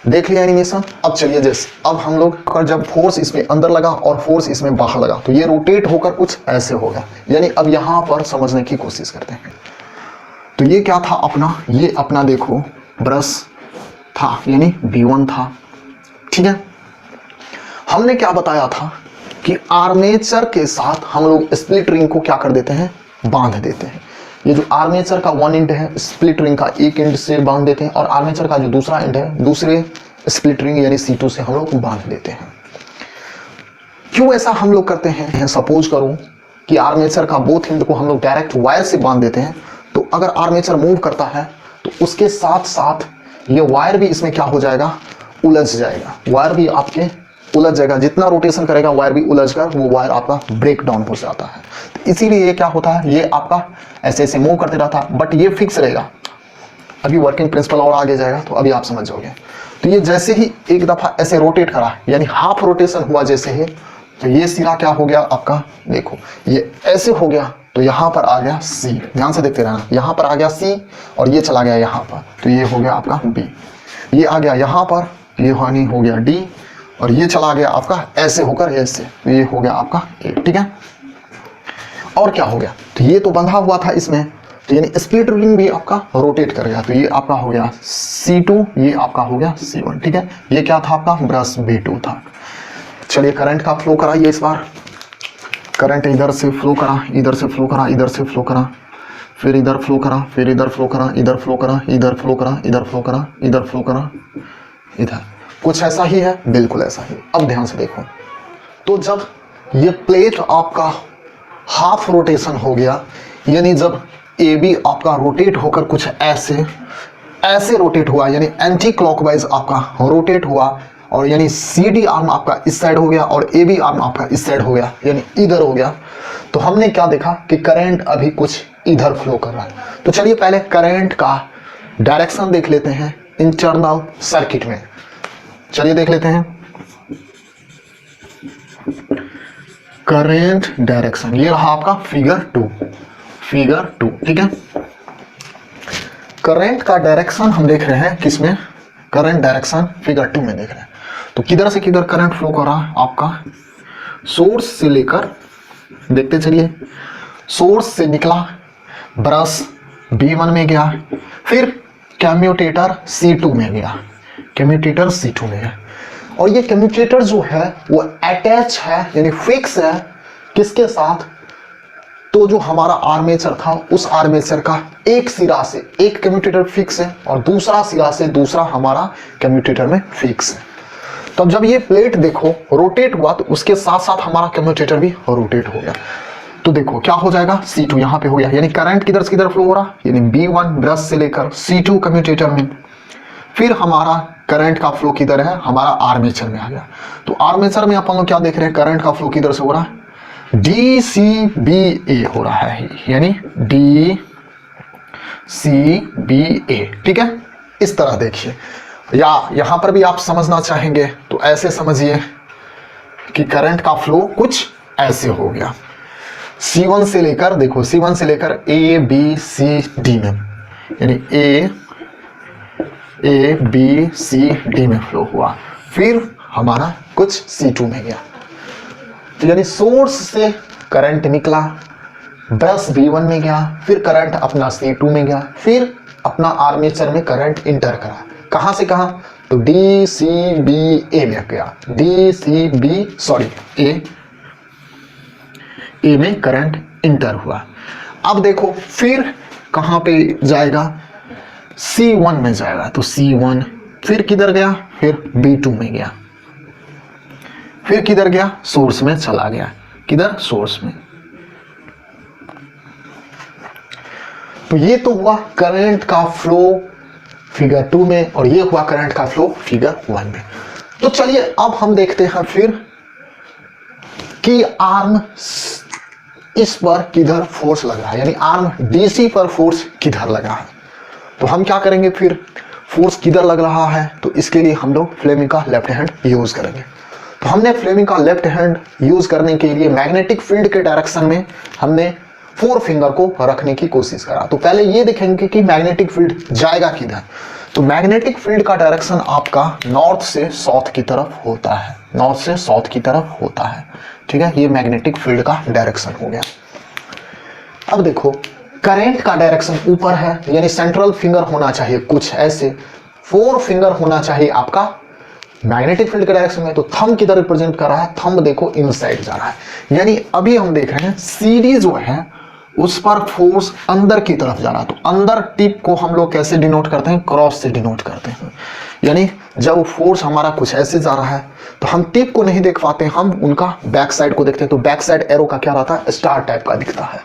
देख लिया एनिमेशन। अब चलिए जैसे अब हम लोग का जब फोर्स इसमें अंदर लगा और फोर्स इसमें बाहर लगा तो ये रोटेट होकर कुछ ऐसे होगा, यानी अब यहां पर समझने की कोशिश करते हैं। तो ये क्या था अपना, ये अपना देखो ब्रश था, यानी B1 था, ठीक है। हमने क्या बताया था कि आर्मेचर के साथ हम लोग स्प्लिट रिंग को क्या कर देते हैं, बांध देते हैं। ये जो आर्मेचर का वन एंड है स्प्लिट रिंग का एक एंड से बांध देते हैं, और आर्मेचर का जो दूसरा एंड है दूसरे स्प्लिट रिंग यानी C2 से हम लोग बांध देते हैं। क्यों ऐसा हम लोग करते हैं, सपोज करो कि आर्मेचर का बोथ एंड को हम लोग डायरेक्ट वायर से बांध देते हैं, तो अगर आर्मेचर मूव करता है तो उसके साथ साथ ये वायर भी इसमें क्या हो जाएगा, उलझ जाएगा, वायर भी आपके उलझ जाएगा, जितना रोटेशन करेगा वायर भी उलझ कर वो वायर आपका ब्रेक डाउन हो जाता है। तो इसीलिए ये क्या होता है, ये आपका ऐसे ऐसे मूव करते रहता है, बट ये फिक्स रहेगा। अभी वर्किंग प्रिंसिपल और आगे जाएगा तो अभी आप समझ जाओगे। तो ये जैसे ही एक दफा ऐसे रोटेट करा, यानी हाफ रोटेशन हुआ जैसे ही, तो ये सिरा क्या हो गया आपका, देखो ये ऐसे हो गया, तो यहाँ पर आ गया C, ध्यान से देखते रहना, यहाँ पर आ गया C और ये चला गया यहाँ पर, तो ये हो गया आपका B, ये आ गया यहाँ पर, ये हानि हो गया D, और ये चला गया आपका ऐसे होकर ऐसे, तो ये हो गया आपका A, ठीक है। और क्या हो गया, तो ये तो बंधा हुआ था इसमें, तो यानी स्प्लिट रिंग भी आपका रोटेट करेगा, तो ये आपका हो गया C2, ये आपका हो गया C1, ठीक है। ये क्या था आपका ब्रश B2 था। चलिए करंट का फ्लो कराइए इस बार, करंट इधर से फ्लो करा, इधर से फ्लो करा, इधर से फ्लो करा, फिर इधर फ्लो करा, फिर इधर फ्लो करा, इधर फ्लो करा, इधर फ्लो करा, इधर फ्लो करा, इधर फ्लो करा, इधर, कुछ ऐसा ही है, बिल्कुल ऐसा ही। अब ध्यान से देखो, तो जब ये प्लेट आपका हाफ रोटेशन हो गया, यानी जब AB आपका रोटेट होकर कुछ ऐसे ऐसे रोटेट हुआ, यानी एंटी क्लॉकवाइज आपका रोटेट हुआ, और यानी CD आर्म आपका इस साइड हो गया और AB आर्म आपका इस साइड हो गया, यानी इधर हो गया, तो हमने क्या देखा कि करंट अभी कुछ इधर फ्लो कर रहा है। तो चलिए पहले करंट का डायरेक्शन देख लेते हैं इंटरनल सर्किट में, चलिए देख लेते हैं करंट डायरेक्शन। ये रहा आपका फिगर 2, ठीक है। करंट का डायरेक्शन हम देख रहे हैं किसमें, करंट डायरेक्शन फिगर 2 में देख रहे हैं। तो किधर से किधर करंट फ्लो कर रहा है आपका, सोर्स से लेकर, देखते चलिए, सोर्स से निकला, ब्रश B1 में गया, फिर कम्यूटेटर C2 में गया, कम्यूटेटर C2 में गया, और ये कम्यूटेटर जो है वो अटैच है यानी फिक्स है किसके साथ, तो जो हमारा आर्मेचर था उस आर्मेचर का एक सिरा से एक कम्यूटेटर फिक्स है और दूसरा सिरा से दूसरा हमारा कम्यूटेटर में फिक्स है। तो जब ये प्लेट देखो रोटेट हुआ तो उसके साथ साथ हमारा कम्यूटेटर भी रोटेट हो गया, तो देखो क्या हो जाएगा, C2 यहाँ पे हो गया, यानी करंट किधर से किधर फ्लो हो रहा, यानी B1 ब्रश से लेकर C2 कम्यूटेटर में, फिर हमारा करंट का फ्लो किधर है, हमारा आर्मेचर में आ गया। तो आर्मेचर में अपन लोग क्या देख रहे हैं, करंट का फ्लो किधर से हो रहा है, DCBA हो रहा है, यानी DCBA, ठीक है। इस तरह देखिए, या यहां पर भी आप समझना चाहेंगे तो ऐसे समझिए कि करंट का फ्लो कुछ ऐसे हो गया, C1 से लेकर, देखो C1 से लेकर ABCD में, यानी ABCD में फ्लो हुआ, फिर हमारा कुछ C2 में गया। तो यानी सोर्स से करंट निकला, बस B1 में गया, फिर करंट अपना C2 में गया, फिर अपना आर्मेचर में करंट इंटर करा। कहां से कहां, तो DCBA में गया, A में करंट इंटर हुआ। अब देखो फिर कहां पे जाएगा, C1 में जाएगा, तो C1 फिर किधर गया, फिर B2 में गया, फिर किधर गया, सोर्स में चला गया, किधर, सोर्स में। तो ये तो हुआ करंट का फ्लो फिगर 2 में, और ये हुआ करंट का फ्लो फिगर 1 में। तो चलिए अब हम देखते हैं फिर कि आर्म इस पर किधर फोर्स लग रहा है, यानी आर्म DC पर फोर्स किधर लगा है। तो हम क्या करेंगे, फिर फोर्स किधर लग रहा है, तो इसके लिए हम लोग फ्लेमिंग का लेफ्ट हैंड यूज करेंगे। तो हमने फ्लेमिंग का लेफ्ट हैंड यूज करने के लिए मैग्नेटिक फील्ड के डायरेक्शन में हमने 4 फिंगर को रखने की कोशिश करा। तो पहले ये देखेंगे कि मैग्नेटिक फील्ड जाएगा किधर। तो मैग्नेटिक फील्ड का डायरेक्शन आपका नॉर्थ से साउथ की तरफ होता है, नॉर्थ से साउथ की तरफ होता है, ठीक है। ये मैग्नेटिक फील्ड का डायरेक्शन हो गया। अब देखो करंट का डायरेक्शन ऊपर है, यानी सेंट्रल फिंगर होना चाहिए कुछ ऐसे, 4 फिंगर होना चाहिए आपका मैग्नेटिक फील्ड के डायरेक्शन में। तो थंब किधर रिप्रेजेंट कर रहा है, थंब देखो इनसाइड जा रहा है, यानी अभी हम देख रहे हैं CD जो है उस पर फोर्स अंदर की तरफ जा रहा है। तो अंदर टिप को हम लोग कैसे डिनोट करते हैं, क्रॉस से डिनोट करते हैं, यानी जब फोर्स हमारा कुछ ऐसे जा रहा है तो हम टिप को नहीं देख पाते, हम उनका बैक साइड को देखते हैं। तो बैक साइड एरो का क्या रहता है, स्टार टाइप का दिखता है,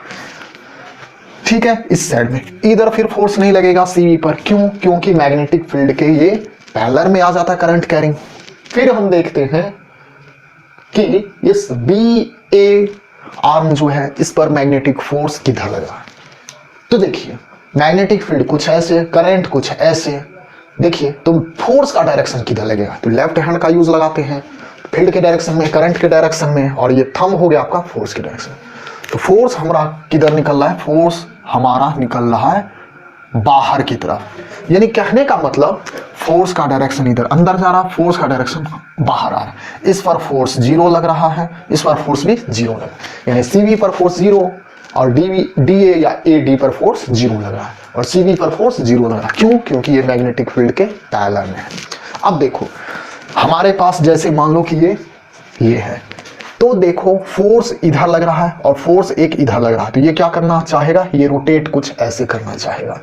ठीक है। इस साइड में इधर फिर फोर्स नहीं लगेगा CV पर, क्यों, क्योंकि मैग्नेटिक फील्ड के ये पैरेलल में आ जाता है करंट कैरिंग। फिर हम देखते हैं कि इस BA आर्म जो है इस पर मैग्नेटिक फोर्स किधर लगा। तो देखिए मैग्नेटिक फील्ड कुछ ऐसे, करंट कुछ ऐसे, देखिए तो फोर्स का डायरेक्शन किधर लगेगा, तो लेफ्ट हैंड का यूज लगाते हैं फील्ड के डायरेक्शन में, करंट के डायरेक्शन में, और ये थंब हो गया आपका फोर्स के डायरेक्शन। तो फोर्स हमारा किधर निकल रहा है, फोर्स हमारा निकल रहा है बाहर की तरफ, यानी कहने का मतलब फोर्स का डायरेक्शन इधर अंदर जा रहा है, फोर्स का डायरेक्शन बाहर आ रहा है। इस पर फोर्स 0 लग रहा है, इस पर फोर्स भी 0 लग रहा है, यानी CV पर फोर्स 0 और DA या AD पर फोर्स 0 लग रहा है, और CV पर फोर्स 0 लग रहा है। क्यों, क्योंकि ये मैग्नेटिक फील्ड के पैरेलल में है। अब देखो हमारे पास जैसे मान लो कि ये है, तो देखो फोर्स इधर लग रहा है और फोर्स एक इधर लग रहा है, तो ये क्या करना चाहेगा, ये रोटेट कुछ ऐसे करना चाहेगा,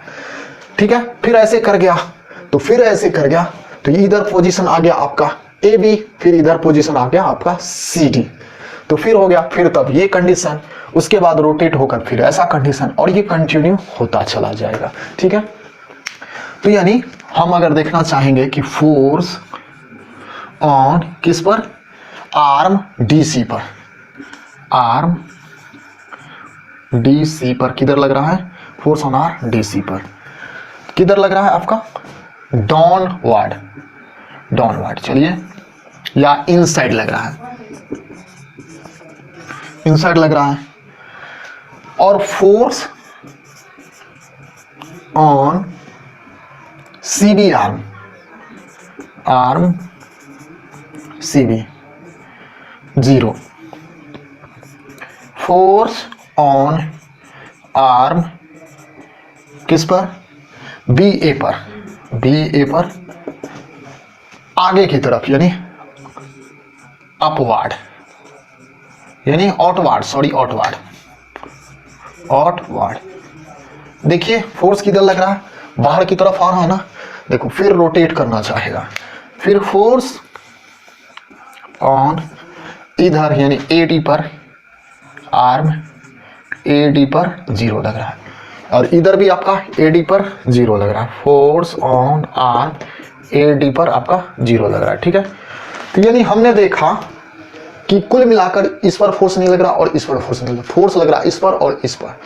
ठीक है। फिर ऐसे कर गया, तो फिर ऐसे कर गया, तो ये इधर पोजीशन आ गया आपका AB, फिर इधर पोजीशन आ गया आपका CD, तो फिर हो गया, फिर तब ये कंडीशन, उसके बाद रोटेट होकर फिर ऐसा कंडीशन, और ये कंटिन्यू होता चला जाएगा, ठीक है। तो यानी हम अगर देखना चाहेंगे कि फोर्स ऑन किस पर, आर्म DC पर, आर्म DC पर किधर लग रहा है, फोर्स ऑन आर्म DC पर किधर लग रहा है आपका, डाउनवर्ड, डाउनवर्ड चलिए, या इनसाइड लग रहा है, इनसाइड लग रहा है। और force on CB arm, arm CB 0, force on arm किस पर, BA पर, BA पर आगे की तरफ, यानी अपवार्ड, यानी आउटवार्ड, सॉरी आउटवार्ड, आउटवार्ड। देखिए फोर्स किधर लग रहा है, बाहर की तरफ आ रहा है ना, देखो फिर रोटेट करना चाहेगा, फिर फोर्स ऑन इधर यानी AD पर, आर्म AD पर 0 लग रहा है, और इधर भी आपका AD पर 0 लग रहा है, फोर्स ऑन आर्म AD पर आपका 0 लग रहा है, ठीक है। तो यानी हमने देखा कि कुल मिलाकर इस पर फोर्स नहीं लग रहा और इस पर फोर्स नहीं लग रहा, फोर्स लग रहा इस पर और इस पर।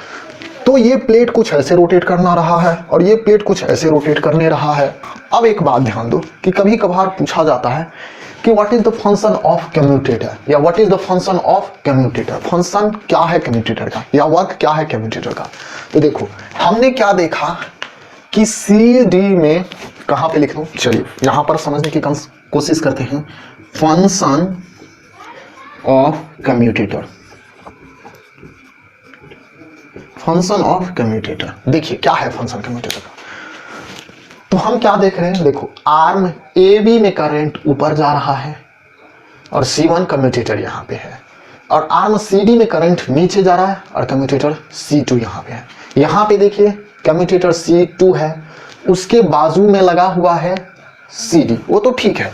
तो ये प्लेट कुछ ऐसे रोटेट करना रहा है और ये प्लेट कुछ ऐसे रोटेट करने रहा है। अब एक बात ध्यान दो कि कभी कभार पूछा जाता है कि what is the function of commutator, या what is the function of commutator, function क्या है कम्यूटेटर का, या वर्क क्या है कम्यूटेटर का। तो देखो हमने क्या देखा कि CD में कहां पे लिख दूं, चलिए यहां पर समझने की कोशिश करते हैं। Function of commutator, function of commutator, देखिए क्या है फंक्शन कम्यूटेटर का। तो हम क्या देख रहे हैं, देखो आर्म AB में करंट ऊपर जा रहा है और C1 कम्यूटेटर यहां पे है, और आर्म CD में करंट नीचे जा रहा है और कम्यूटेटर C2 यहां पे है। यहां पे देखिए कम्यूटेटर C2 है, उसके बाजू में लगा हुआ है CD, वो तो ठीक है,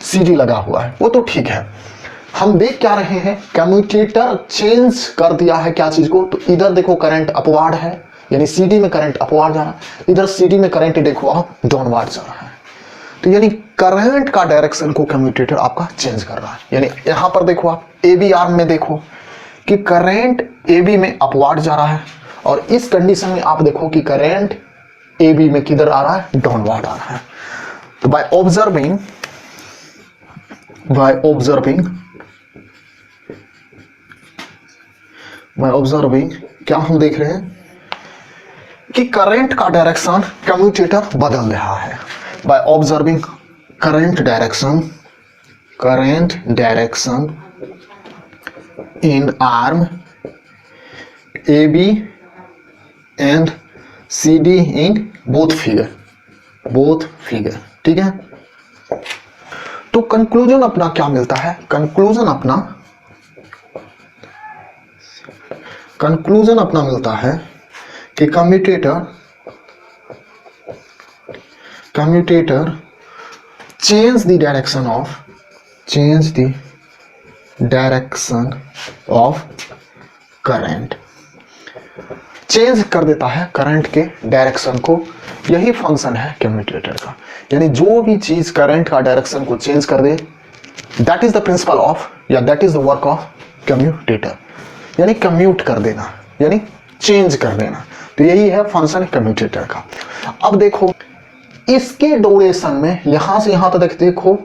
CD लगा हुआ है वो तो ठीक है। हम देख क्या रहे हैं, कम्यूटेटर चेंज कर दिया है क्या चीज को, तो इधर देखो करंट अपवार्ड है, यानी CD में करंट अपवार्ड जा रहा है, इधर CD में करंट देखो आप डाउनवार्ड जा रहा है। तो यानी करंट का डायरेक्शन को कम्यूटेटर आपका चेंज कर रहा है। यानी यहां पर देखो आप AB आर्म में देखो कि करंट AB में अपवार्ड जा रहा है, और इस कंडीशन में आप देखो कि करंट AB में किधर आ रहा है, डाउनवार्ड आ रहा है। तो बाय ऑब्जर्विंग क्या हम देख रहे हैं कि करंट का डायरेक्शन कम्यूटेटर बदल रहा है। By observing current direction in arm AB and CD in both figure, ठीक है। तो कंक्लूजन अपना क्या मिलता है, कंक्लूजन अपना मिलता है कि commutator change the direction of current, change कर देता है करंट के डायरेक्शन को। यही फंक्शन है कम्यूटेटर का, यानी जो भी चीज करंट का डायरेक्शन को चेंज कर दे, that is the principle of, या that is the work of commutator, यानी कम्यूट कर देना, यानी चेंज कर देना। तो यही है फंक्शन कम्यूटेटर का। अब देखो इसके ड्यूरेशन में यहां से यहां तक देखो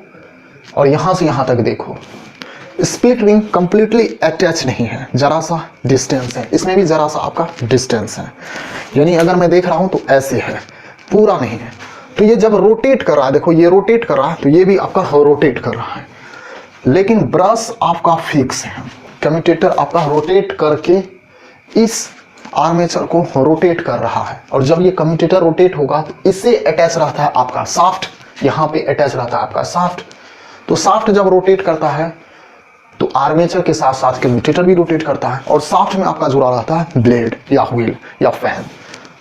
और यहां से यहां तक देखो, स्प्लिट रिंग कंप्लीटली अटैच नहीं है, जरा सा डिस्टेंस है, इसमें भी जरा सा आपका डिस्टेंस है। यानी अगर मैं देख रहा हूं तो ऐसे है, पूरा नहीं है। तो ये जब रोटेट कर रहा है, देखो ये रोटेट कर रहा है, तो ये भी आपका रोटेट कर रहा है, लेकिन ब्रश आपका फिक्स है। कम्यूटेटर आपका रोटेट करके इस आर्मेचर को रोटेट कर रहा है, और जब ये कम्यूटेटर रोटेट होगा तो इससे अटैच रहता है आपका शाफ्ट, यहाँ पे अटैच रहता है आपका शाफ्ट। तो शाफ्ट जब रोटेट करता है तो आर्मेचर के साथ साथ कम्यूटेटर भी रोटेट करता है, और शाफ्ट में आपका जुड़ा रहता है ब्लेड या व्हील या फैन,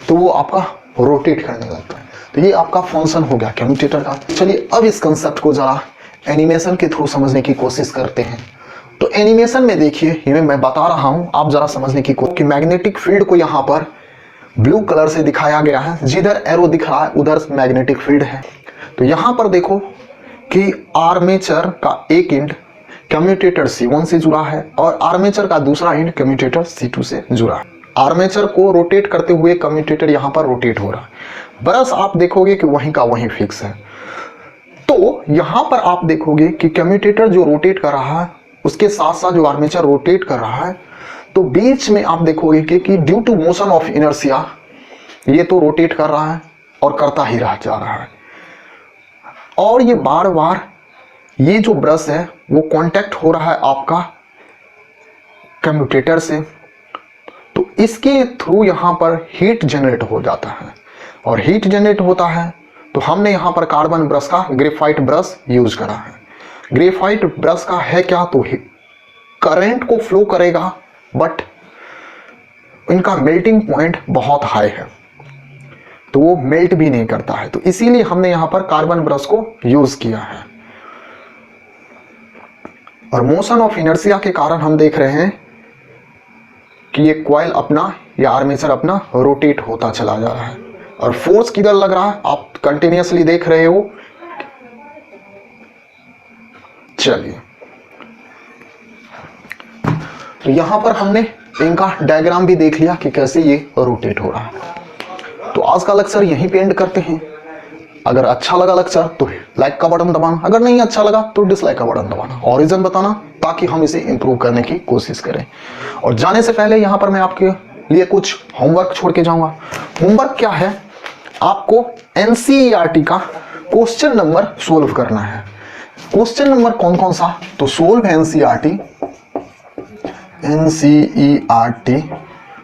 तो वो आपका रोटेट करने लगता है। तो ये आपका फंक्शन हो गया कम्यूटेटर का। चलिए अब इस कंसेप्ट को जरा एनिमेशन के थ्रू समझने की कोशिश करते हैं। तो एनिमेशन में देखिए, ये मैं बता रहा हूं, आप जरा समझने की कोशिश कि मैग्नेटिक फील्ड को यहाँ पर ब्लू कलर से दिखाया गया है, जिधर एरो दिख रहा है उधर मैग्नेटिक फील्ड है। तो यहाँ पर देखो कि आर्मेचर का एक एंड कम्यूटेटर C1 से जुड़ा है और आर्मेचर का दूसरा एंड कम्यूटेटर C2 से जुड़ा है। आर्मेचर को रोटेट करते हुए कम्यूटेटर यहाँ पर रोटेट हो रहा है, बस आप देखोगे कि वहीं का वहीं फिक्स है। तो यहाँ पर आप देखोगे कि कम्यूटेटर जो रोटेट कर रहा है उसके साथ साथ जो आर्मेचर रोटेट कर रहा है, तो बीच में आप देखोगे कि due to motion of inertia ये तो रोटेट कर रहा है और करता ही रह जा रहा है, और ये बार बार ये जो ब्रश है वो कांटेक्ट हो रहा है आपका कम्यूटेटर से, तो इसके थ्रू यहाँ पर हीट जनरेट हो जाता है, और हीट जनरेट होता है तो हमने यहाँ पर कार्बन ब्रश का ग्रेफाइट ब्रश यूज करा है। ग्रेफाइट ब्रश का है क्या, तो करंट को फ्लो करेगा बट इनका मेल्टिंग पॉइंट बहुत हाई है, तो वो मेल्ट भी नहीं करता है, तो इसीलिए हमने यहाँ पर कार्बन ब्रश को यूज किया है। और मोशन ऑफ इनर्शिया के कारण हम देख रहे हैं कि ये कॉइल अपना या आर्मेचर अपना रोटेट होता चला जा रहा है, और फोर्स किधर लग रहा है आप कंटिन्यूअसली देख रहे हो चलिए, तो यहां पर हमने इनका डायग्राम भी देख लिया कि कैसे ये रोटेट हो रहा है। तो आज का लेक्चर यहीं पे एंड करते हैं। अगर अच्छा लगा लेक्चर तो लाइक का बटन दबाना, अगर नहीं अच्छा लगा तो डिसलाइक का बटन दबाना और रीजन बताना, ताकि हम इसे इंप्रूव करने की कोशिश करें। और जाने से पहले यहां पर मैं आपके लिए कुछ होमवर्क छोड़ के जाऊंगा। होमवर्क क्या है, आपको एनसीईआरटी का क्वेश्चन नंबर सोल्व करना है। क्वेश्चन नंबर कौन कौन सा, तो solve NCERT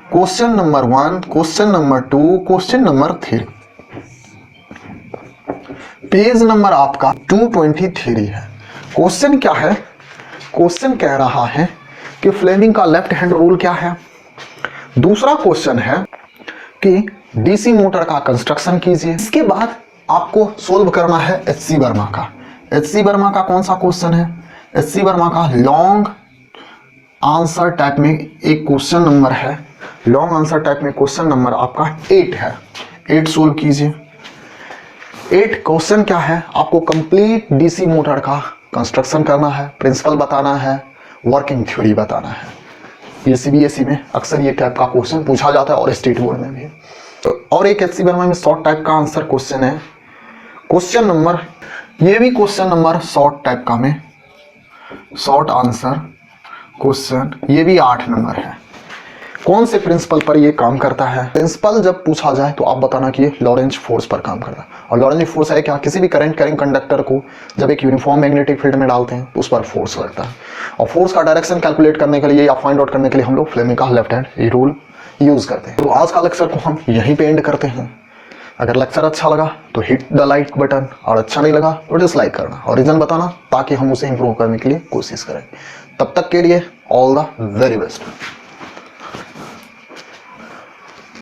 question number 1, question number 2, question number 3। Page number आपका 223 है। क्वेश्चन क्या है, क्वेश्चन कह रहा है कि फ्लेमिंग का लेफ्ट हैंड रूल क्या है। दूसरा क्वेश्चन है कि डीसी मोटर का कंस्ट्रक्शन कीजिए। इसके बाद आपको सोल्व करना है एचसी वर्मा का। एचसी वर्मा का कौन सा क्वेश्चन है, एचसी वर्मा का लॉन्ग आंसर टाइप में एक क्वेश्चन नंबर है। लॉन्ग आंसर टाइप में क्वेश्चन नंबर आपका 8 है। 8 सोल्व कीजिए। 8 क्वेश्चन क्या है, आपको कंप्लीट डीसी मोटर का कंस्ट्रक्शन करना है, प्रिंसिपल बताना है, वर्किंग थ्योरी बताना है। ये सीबीएसई में अक्सर ये टाइप का क्वेश्चन पूछा जाता है और स्टेट बोर्ड में भी। तो और एक एचसी वर्मा में शॉर्ट टाइप का आंसर क्वेश्चन है, क्वेश्चन नंबर, ये भी क्वेश्चन नंबर शॉर्ट टाइप का में शॉर्ट आंसर क्वेश्चन, ये भी 8 नंबर है। कौन से प्रिंसिपल पर ये काम करता है, प्रिंसिपल जब पूछा जाए तो आप बताना कि ये लॉरेंज फोर्स पर काम करता है। और लॉरेंज फोर्स है क्या, किसी भी करंट कैरिंग कंडक्टर को जब एक यूनिफॉर्म मैग्नेटिक फील्ड में डालते हैं तो उस पर फोर्स लगता है। और फोर्स का डायरेक्शन कैलकुलेट करने के लिए या फाइंड आउट करने के लिए हम लोग फ्लेमिंग का लेफ्ट हैंड रूल यूज करते हैं। तो आज का लेक्चर को हम यहीं पे एंड करते हैं। अगर लेक्चर अच्छा लगा तो हिट द लाइक बटन, और अच्छा नहीं लगा तो डिसलाइक करना और रीजन बताना, ताकि हम उसे इंप्रूव करने के लिए कोशिश करें। तब तक के लिए ऑल द वेरी बेस्ट।